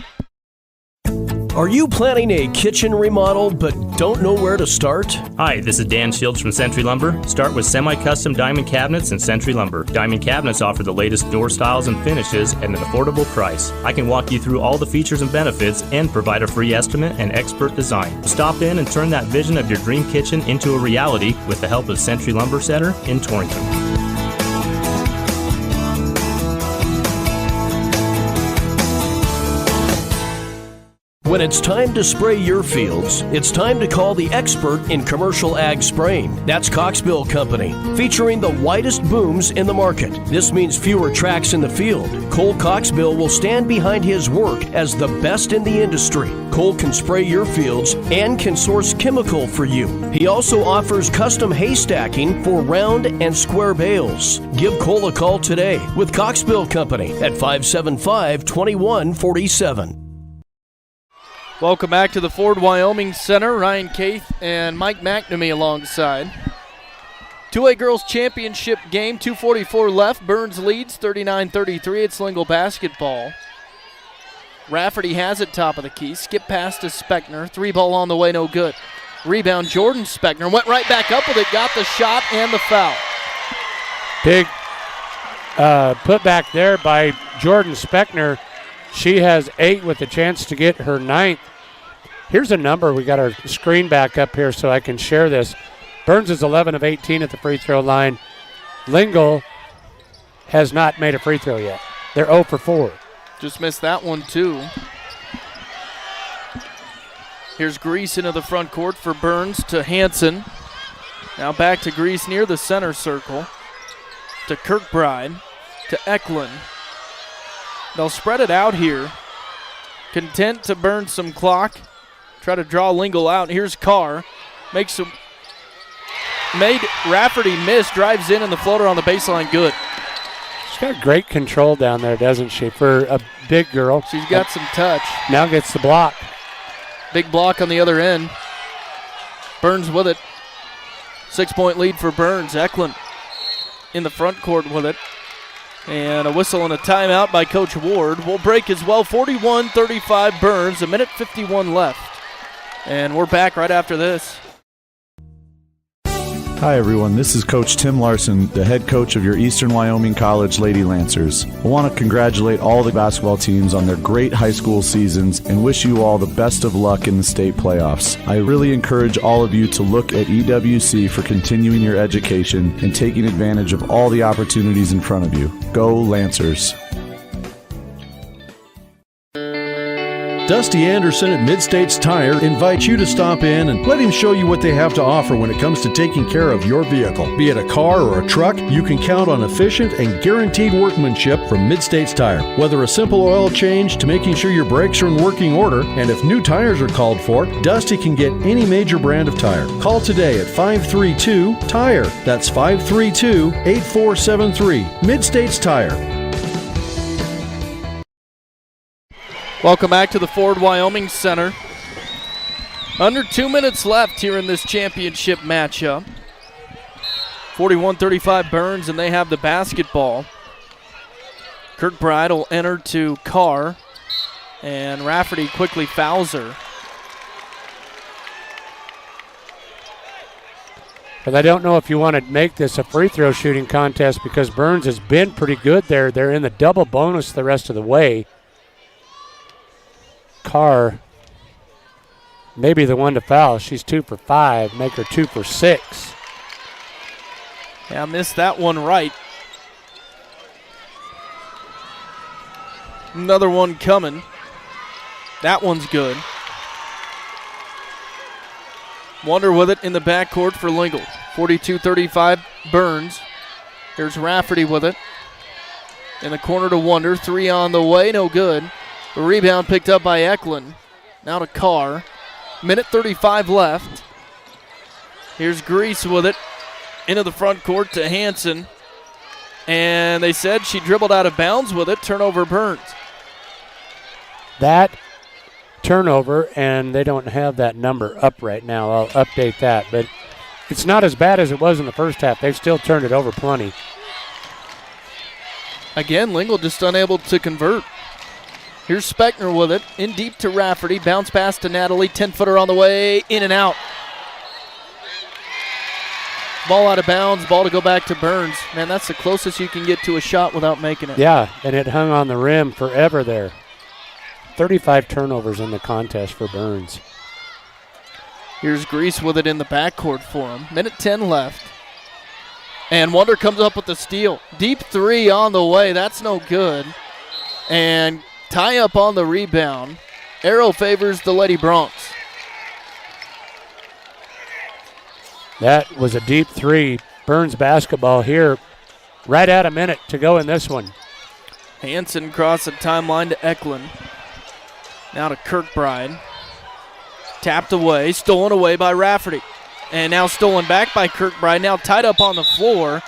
Are you planning a kitchen remodel but don't know where to start? Hi, this is Dan Shields from Century Lumber. Start with semi-custom diamond cabinets and Century Lumber. Diamond cabinets offer the latest door styles and finishes at an affordable price. I can walk you through all the features and benefits and provide a free estimate and expert design. Stop in and turn that vision of your dream kitchen into a reality with the help of Century Lumber Center in Torrington. When it's time to spray your fields, it's time to call the expert in commercial ag spraying. That's Coxbill Company, featuring the widest booms in the market. This means fewer tracks in the field. Cole Coxbill will stand behind his work as the best in the industry. Cole can spray your fields and can source chemical for you. He also offers custom hay stacking for round and square bales. Give Cole a call today with Coxbill Company at 575-2147. Welcome back to the Ford Wyoming Center. Ryan Keith and Mike McNamee alongside. 2A Girls Championship game, 2:44 left. Burns leads 39-33. It's Lingle basketball. Rafferty has it top of the key. Skip pass to Speckner. 3-ball on the way, no good. Rebound, Jordan Speckner. Went right back up with it. Got the shot and the foul. Big put back there by Jordan Speckner. She has 8 with a chance to get her 9th. Here's a number. We got our screen back up here so I can share this. Burns is 11 of 18 at the free throw line. Lingle has not made a free throw yet. They're 0 for 4. Just missed that one too. Here's Grease into the front court for Burns to Hanson. Now back to Grease near the center circle. To Kirkbride. To Eklund. They'll spread it out here. Content to burn some clock. Try to draw Lingle out. Here's Carr. Made Rafferty miss. Drives in and the floater on the baseline. Good. She's got great control down there, doesn't she? For a big girl. She's got some touch. Now gets the block. Big block on the other end. Burns with it. 6-point lead for Burns. Eklund in the front court with it. And a whistle and a timeout by Coach Ward. We'll break as well. 41-35 Burns, a minute 51 left. And we're back right after this. Hi everyone, this is Coach Tim Larson, the head coach of your Eastern Wyoming College Lady Lancers. I want to congratulate all the basketball teams on their great high school seasons and wish you all the best of luck in the state playoffs. I really encourage all of you to look at EWC for continuing your education and taking advantage of all the opportunities in front of you. Go Lancers! Dusty Anderson at Mid-States Tire invites you to stop in and let him show you what they have to offer when it comes to taking care of your vehicle. Be it a car or a truck, you can count on efficient and guaranteed workmanship from Mid-States Tire. Whether a simple oil change to making sure your brakes are in working order, and if new tires are called for, Dusty can get any major brand of tire. Call today at 532-TIRE. That's 532-8473. Mid-States Tire. Welcome back to the Ford Wyoming Center. Under 2 minutes left here in this championship matchup. 41-35 Burns, and they have the basketball. Kirkbride will enter to Carr, and Rafferty quickly fouls her. But I don't know if you want to make this a free throw shooting contest because Burns has been pretty good there. They're in the double bonus the rest of the way. Carr maybe the one to foul. She's 2 for 5. Make her 2 for 6. Yeah, missed that one right. Another one coming. That one's good. Wonder with it in the backcourt for Lingle. 42-35 Burns. Here's Rafferty with it. In the corner to Wonder. 3 on the way, no good. The rebound picked up by Eklund. Now to Carr. Minute 35 left. Here's Grease with it. Into the front court to Hanson. And they said she dribbled out of bounds with it. Turnover Burns. That turnover, and they don't have that number up right now. I'll update that. But it's not as bad as it was in the first half. They've still turned it over plenty. Again, Lingle just unable to convert. Here's Speckner with it. In deep to Rafferty. Bounce pass to Natalie. 10-footer on the way. In and out. Ball out of bounds. Ball to go back to Burns. Man, that's the closest you can get to a shot without making it. Yeah, and it hung on the rim forever there. 35 turnovers in the contest for Burns. Here's Grease with it in the backcourt for him. Minute 10 left. And Wonder comes up with the steal. Deep three on the way. That's no good. And tie up on the rebound. Arrow favors the Lady Bronx. That was a deep three. Burns basketball here. Right at a minute to go in this one. Hanson cross the timeline to Eklund. Now to Kirkbride. Tapped away, stolen away by Rafferty. And now stolen back by Kirkbride. Now tied up on the floor.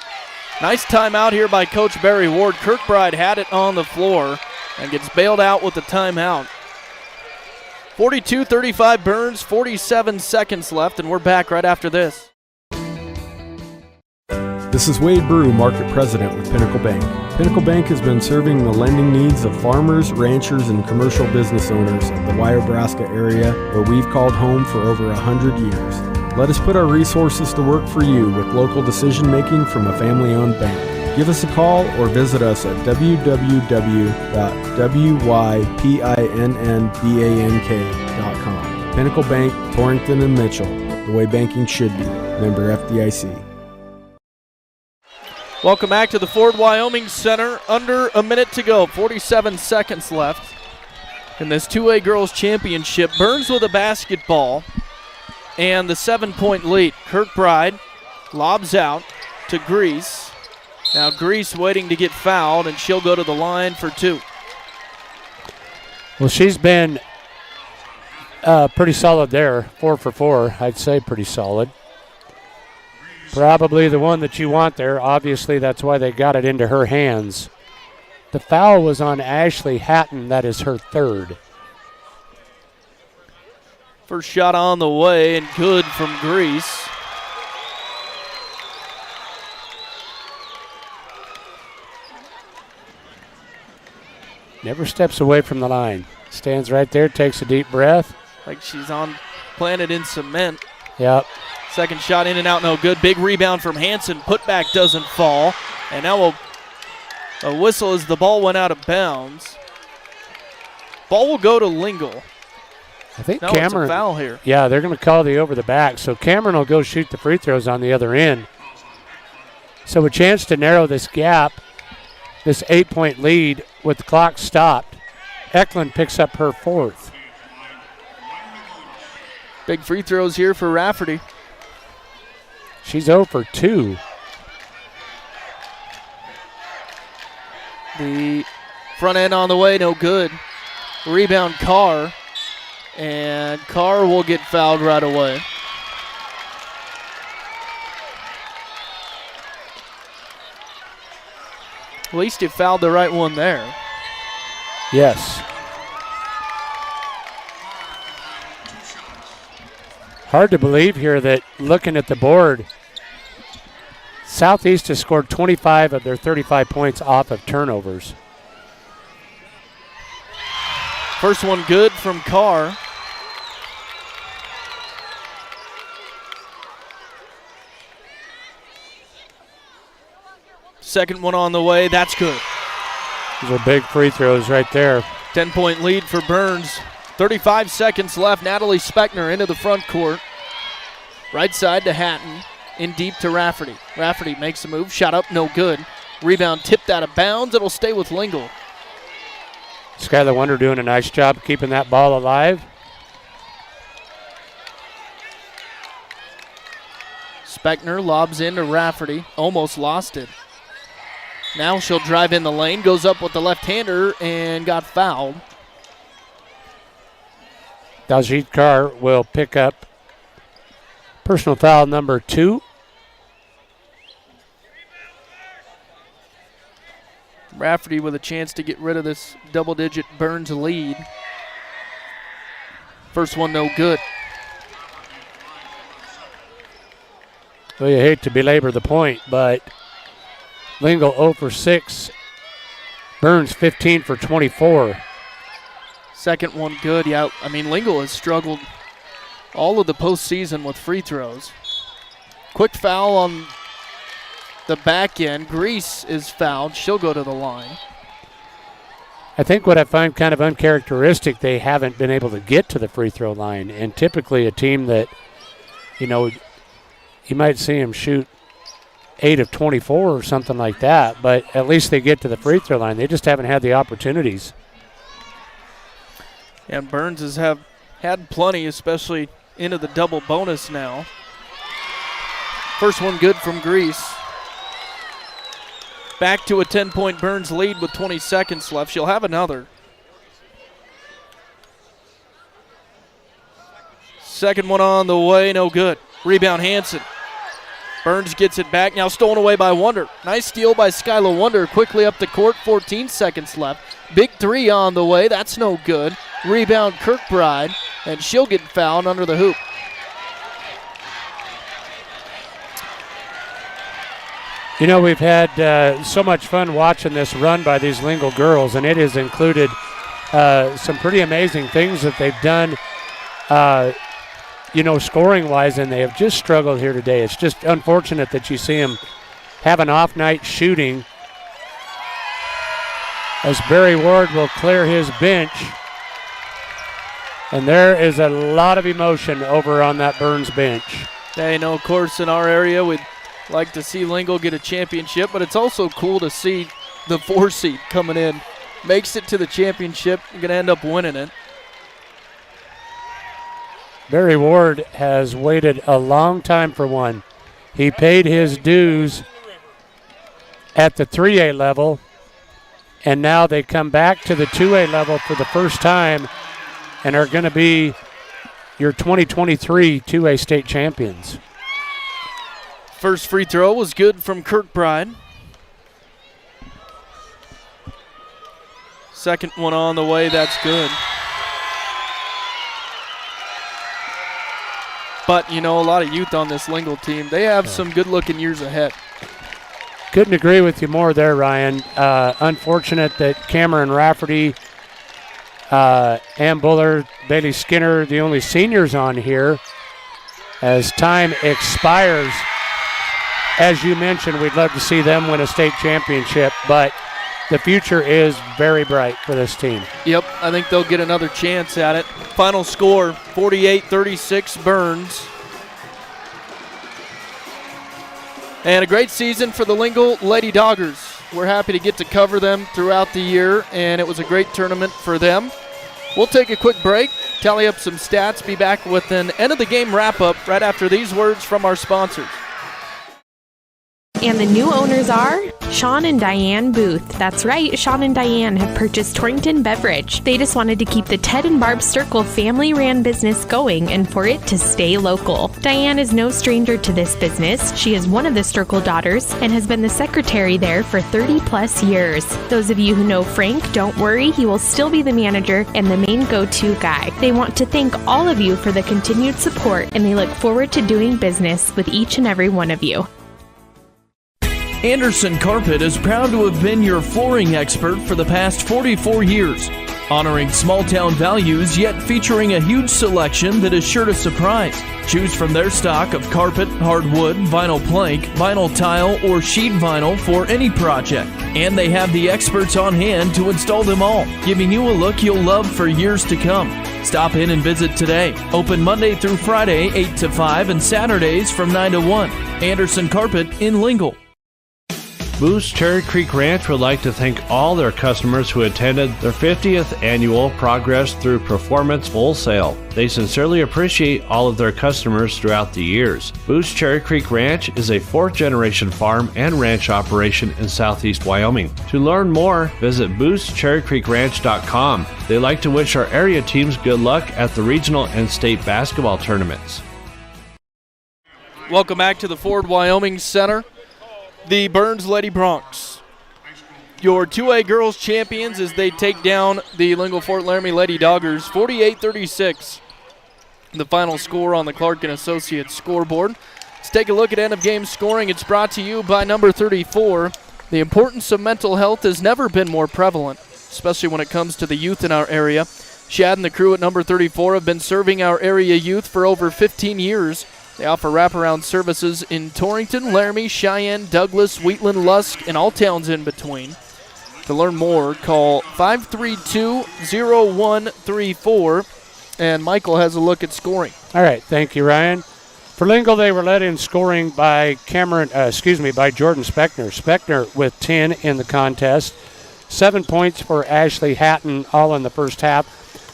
Nice timeout here by Coach Barry Ward. Kirkbride had it on the floor and gets bailed out with the timeout. 42-35 Burns, 47 seconds left, and we're back right after this. This is Wade Brew, Market President with Pinnacle Bank. Pinnacle Bank has been serving the lending needs of farmers, ranchers, and commercial business owners of the Wyobraska area, where we've called home for over 100 years. Let us put our resources to work for you with local decision-making from a family-owned bank. Give us a call or visit us at www.wypinnbank.com. Pinnacle Bank, Torrington and Mitchell, the way banking should be. Member FDIC. Welcome back to the Ford Wyoming Center. Under a minute to go, 47 seconds left in this 2A Girls Championship. Burns with a basketball and the 7-point lead. Kirkbride lobs out to Grease. Now Grease waiting to get fouled, and she'll go to the line for two. Well, she's been pretty solid there. 4 for 4, I'd say pretty solid. Probably the one that you want there. Obviously, that's why they got it into her hands. The foul was on Ashley Hatton. That is her third. First shot on the way, and good from Grease. Never steps away from the line. Stands right there, takes a deep breath. Like she's planted in cement. Yep. Second shot in and out, no good. Big rebound from Hanson. Putback doesn't fall. And now a whistle as the ball went out of bounds. Ball will go to Lingle. I think no, Cameron. It's a foul here. Yeah, they're going to call the over the back. So Cameron will go shoot the free throws on the other end. So a chance to narrow this gap, this 8-point lead with the clock stopped. Eklund picks up her fourth. Big free throws here for Rafferty. She's 0 for 2. The front end on the way, no good. Rebound Carr, and Carr will get fouled right away. At least he fouled the right one there. Yes. Hard to believe here that looking at the board, Southeast has scored 25 of their 35 points off of turnovers. First one good from Carr. Second one on the way, that's good. These are big free throws right there. 10-point lead for Burns. 35 seconds left. Natalie Speckner into the front court. Right side to Hatton. In deep to Rafferty. Rafferty makes a move. Shot up, no good. Rebound tipped out of bounds. It'll stay with Lingle. Skylar Wonder doing a nice job keeping that ball alive. Speckner lobs into Rafferty. Almost lost it. Now she'll drive in the lane. Goes up with the left-hander and got fouled. Daljit Carr will pick up personal foul number 2. Rafferty with a chance to get rid of this double-digit Burns lead. First one no good. Well, you hate to belabor the point, but Lingle 0 for 6. Burns 15 for 24. Second one good. Yeah, I mean, Lingle has struggled all of the postseason with free throws. Quick foul on the back end. Grease is fouled. She'll go to the line. I think what I find kind of uncharacteristic, they haven't been able to get to the free throw line. And typically a team that, you might see them shoot 8 of 24 or something like that, but at least they get to the free throw line. They just haven't had the opportunities. And Burns has had plenty, especially into the double bonus now. First one good from Grease. Back to a 10-point Burns lead with 20 seconds left. She'll have another. Second one on the way, no good. Rebound Hanson. Burns gets it back, now stolen away by Wonder. Nice steal by Skylar Wonder, quickly up the court, 14 seconds left. Big three on the way, that's no good. Rebound Kirkbride, and she'll get fouled under the hoop. We've had so much fun watching this run by these Lingle girls, and it has included some pretty amazing things that they've done, scoring-wise, and they have just struggled here today. It's just unfortunate that you see them have an off night shooting, as Barry Ward will clear his bench. And there is a lot of emotion over on that Burns bench. Of course, in our area, we'd like to see Lingle get a championship, but it's also cool to see the 4 seed coming in. Makes it to the championship, you're going to end up winning it. Barry Ward has waited a long time for one. He paid his dues at the 3A level, and now they come back to the 2A level for the first time and are going to be your 2023 2A state champions. First free throw was good from Kirkbride. Second one on the way, that's good. But, a lot of youth on this Lingle team. They have some good-looking years ahead. Couldn't agree with you more there, Ryan. Unfortunate that Cameron Rafferty, Ann Buller, Bailey Skinner, the only seniors on here. As time expires, as you mentioned, we'd love to see them win a state championship, but the future is very bright for this team. Yep, I think they'll get another chance at it. Final score, 48-36 Burns. And a great season for the Lingle Lady Doggers. We're happy to get to cover them throughout the year, and it was a great tournament for them. We'll take a quick break, tally up some stats, be back with an end-of-the-game wrap-up right after these words from our sponsors. And the new owners are Sean and Diane Booth. That's right, Sean and Diane have purchased Torrington Beverage. They just wanted to keep the Ted and Barb Sturkle family-ran business going and for it to stay local. Diane is no stranger to this business. She is one of the Sturkle daughters and has been the secretary there for 30-plus years. Those of you who know Frank, don't worry, he will still be the manager and the main go-to guy. They want to thank all of you for the continued support, and they look forward to doing business with each and every one of you. Anderson Carpet is proud to have been your flooring expert for the past 44 years, honoring small-town values yet featuring a huge selection that is sure to surprise. Choose from their stock of carpet, hardwood, vinyl plank, vinyl tile, or sheet vinyl for any project. And they have the experts on hand to install them all, giving you a look you'll love for years to come. Stop in and visit today. Open Monday through Friday, 8 to 5, and Saturdays from 9 to 1. Anderson Carpet in Lingle. Moose Cherry Creek Ranch would like to thank all their customers who attended their 50th annual Progress Through Performance Full Sale. They sincerely appreciate all of their customers throughout the years. Moose Cherry Creek Ranch is a 4th-generation farm and ranch operation in southeast Wyoming. To learn more, visit moosecherrycreekranch.com. They like to wish our area teams good luck at the regional and state basketball tournaments. Welcome back to the Ford Wyoming Center. The Burns Lady Broncs, your 2A girls champions as they take down the Lingle Fort Laramie Lady Doggers, 48-36. The final score on the Clark & Associates scoreboard. Let's take a look at end-of-game scoring. It's brought to you by number 34. The importance of mental health has never been more prevalent, especially when it comes to the youth in our area. Shad and the crew at number 34 have been serving our area youth for over 15 years. They offer wraparound services in Torrington, Laramie, Cheyenne, Douglas, Wheatland, Lusk, and all towns in between. To learn more, call 532-0134, and Michael has a look at scoring. All right, thank you, Ryan. For Lingle, they were led in scoring by Jordan Speckner. Speckner with 10 in the contest. 7 points for Ashley Hatton, all in the first half.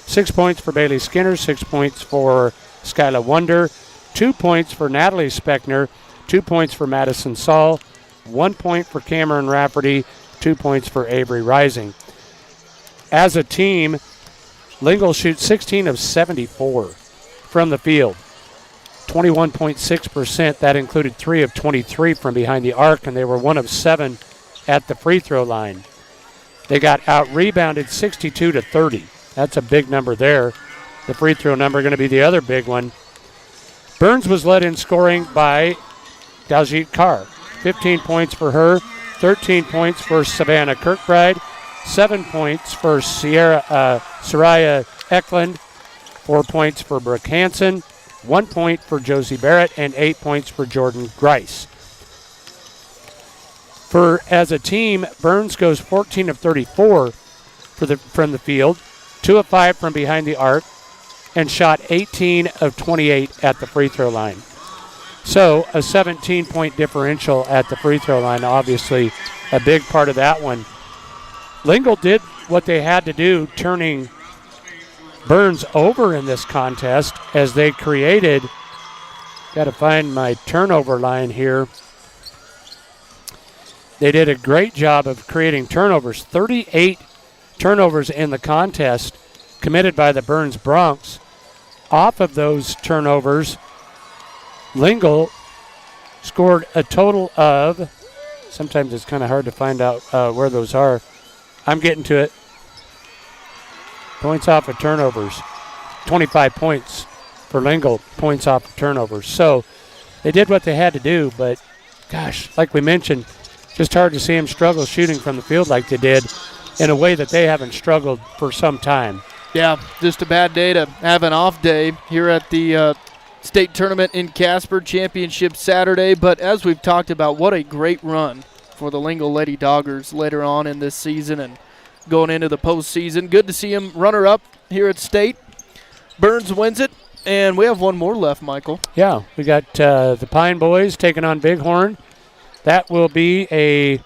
6 points for Bailey Skinner, 6 points for Skyla Wonder, 2 points for Natalie Speckner, 2 points for Madison Saul, 1 point for Cameron Rafferty, 2 points for Avery Rising. As a team, Lingle shoots 16 of 74 from the field, 21.6%. That included 3 of 23 from behind the arc, and they were 1 of 7 at the free throw line. They got out-rebounded 62-30. That's a big number there. The free throw number going to be the other big one. Burns was led in scoring by Daljit Carr. 15 points for her, 13 points for Savannah Kirkbride, 7 points for Soraya Eklund, 4 points for Brooke Hansen, 1 point for Josie Barrett, and 8 points for Jordan Grice. As a team, Burns goes 14 of 34 from the field, 2 of 5 from behind the arc, and shot 18 of 28 at the free throw line. So a 17-point differential at the free throw line, obviously a big part of that one. Lingle did what they had to do, turning Burns over in this contest as they created, got to find my turnover line here. They did a great job of creating turnovers. 38 turnovers in the contest committed by the Burns Broncs. Off of those turnovers, Lingle scored a total of, sometimes it's kind of hard to find out where those are. I'm getting to it. Points off of turnovers. 25 points for Lingle, points off of turnovers. So they did what they had to do, but gosh, like we mentioned, just hard to see them struggle shooting from the field like they did in a way that they haven't struggled for some time. Yeah, just a bad day to have an off day here at the state tournament in Casper, championship Saturday. But as we've talked about, what a great run for the Lingle Lady Doggers later on in this season and going into the postseason. Good to see them runner-up here at state. Burns wins it, and we have one more left, Michael. Yeah, we got the Pine Boys taking on Bighorn. That will be a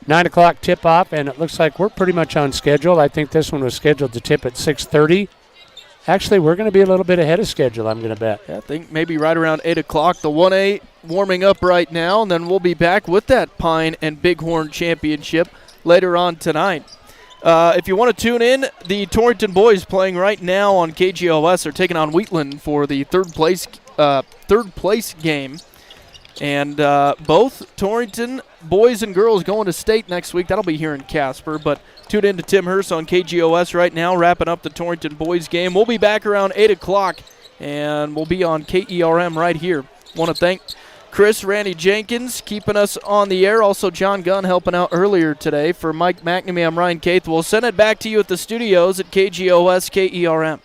9 o'clock tip-off, and it looks like we're pretty much on schedule. I think this one was scheduled to tip at 6:30. Actually, we're going to be a little bit ahead of schedule, I'm going to bet. Yeah, I think maybe right around 8 o'clock. The 1A warming up right now, and then we'll be back with that Pine and Bighorn championship later on tonight. If you want to tune in, the Torrington boys playing right now on KGOS are taking on Wheatland for the third place game. And both Torrington boys and girls going to state next week. That'll be here in Casper. But tune in to Tim Hurst on KGOS right now, wrapping up the Torrington boys game. We'll be back around 8 o'clock, and we'll be on KERM right here. Want to thank Chris, Randy Jenkins, keeping us on the air. Also, John Gunn helping out earlier today. For Mike McNamee, I'm Ryan Caith. We'll send it back to you at the studios at KGOS KERM.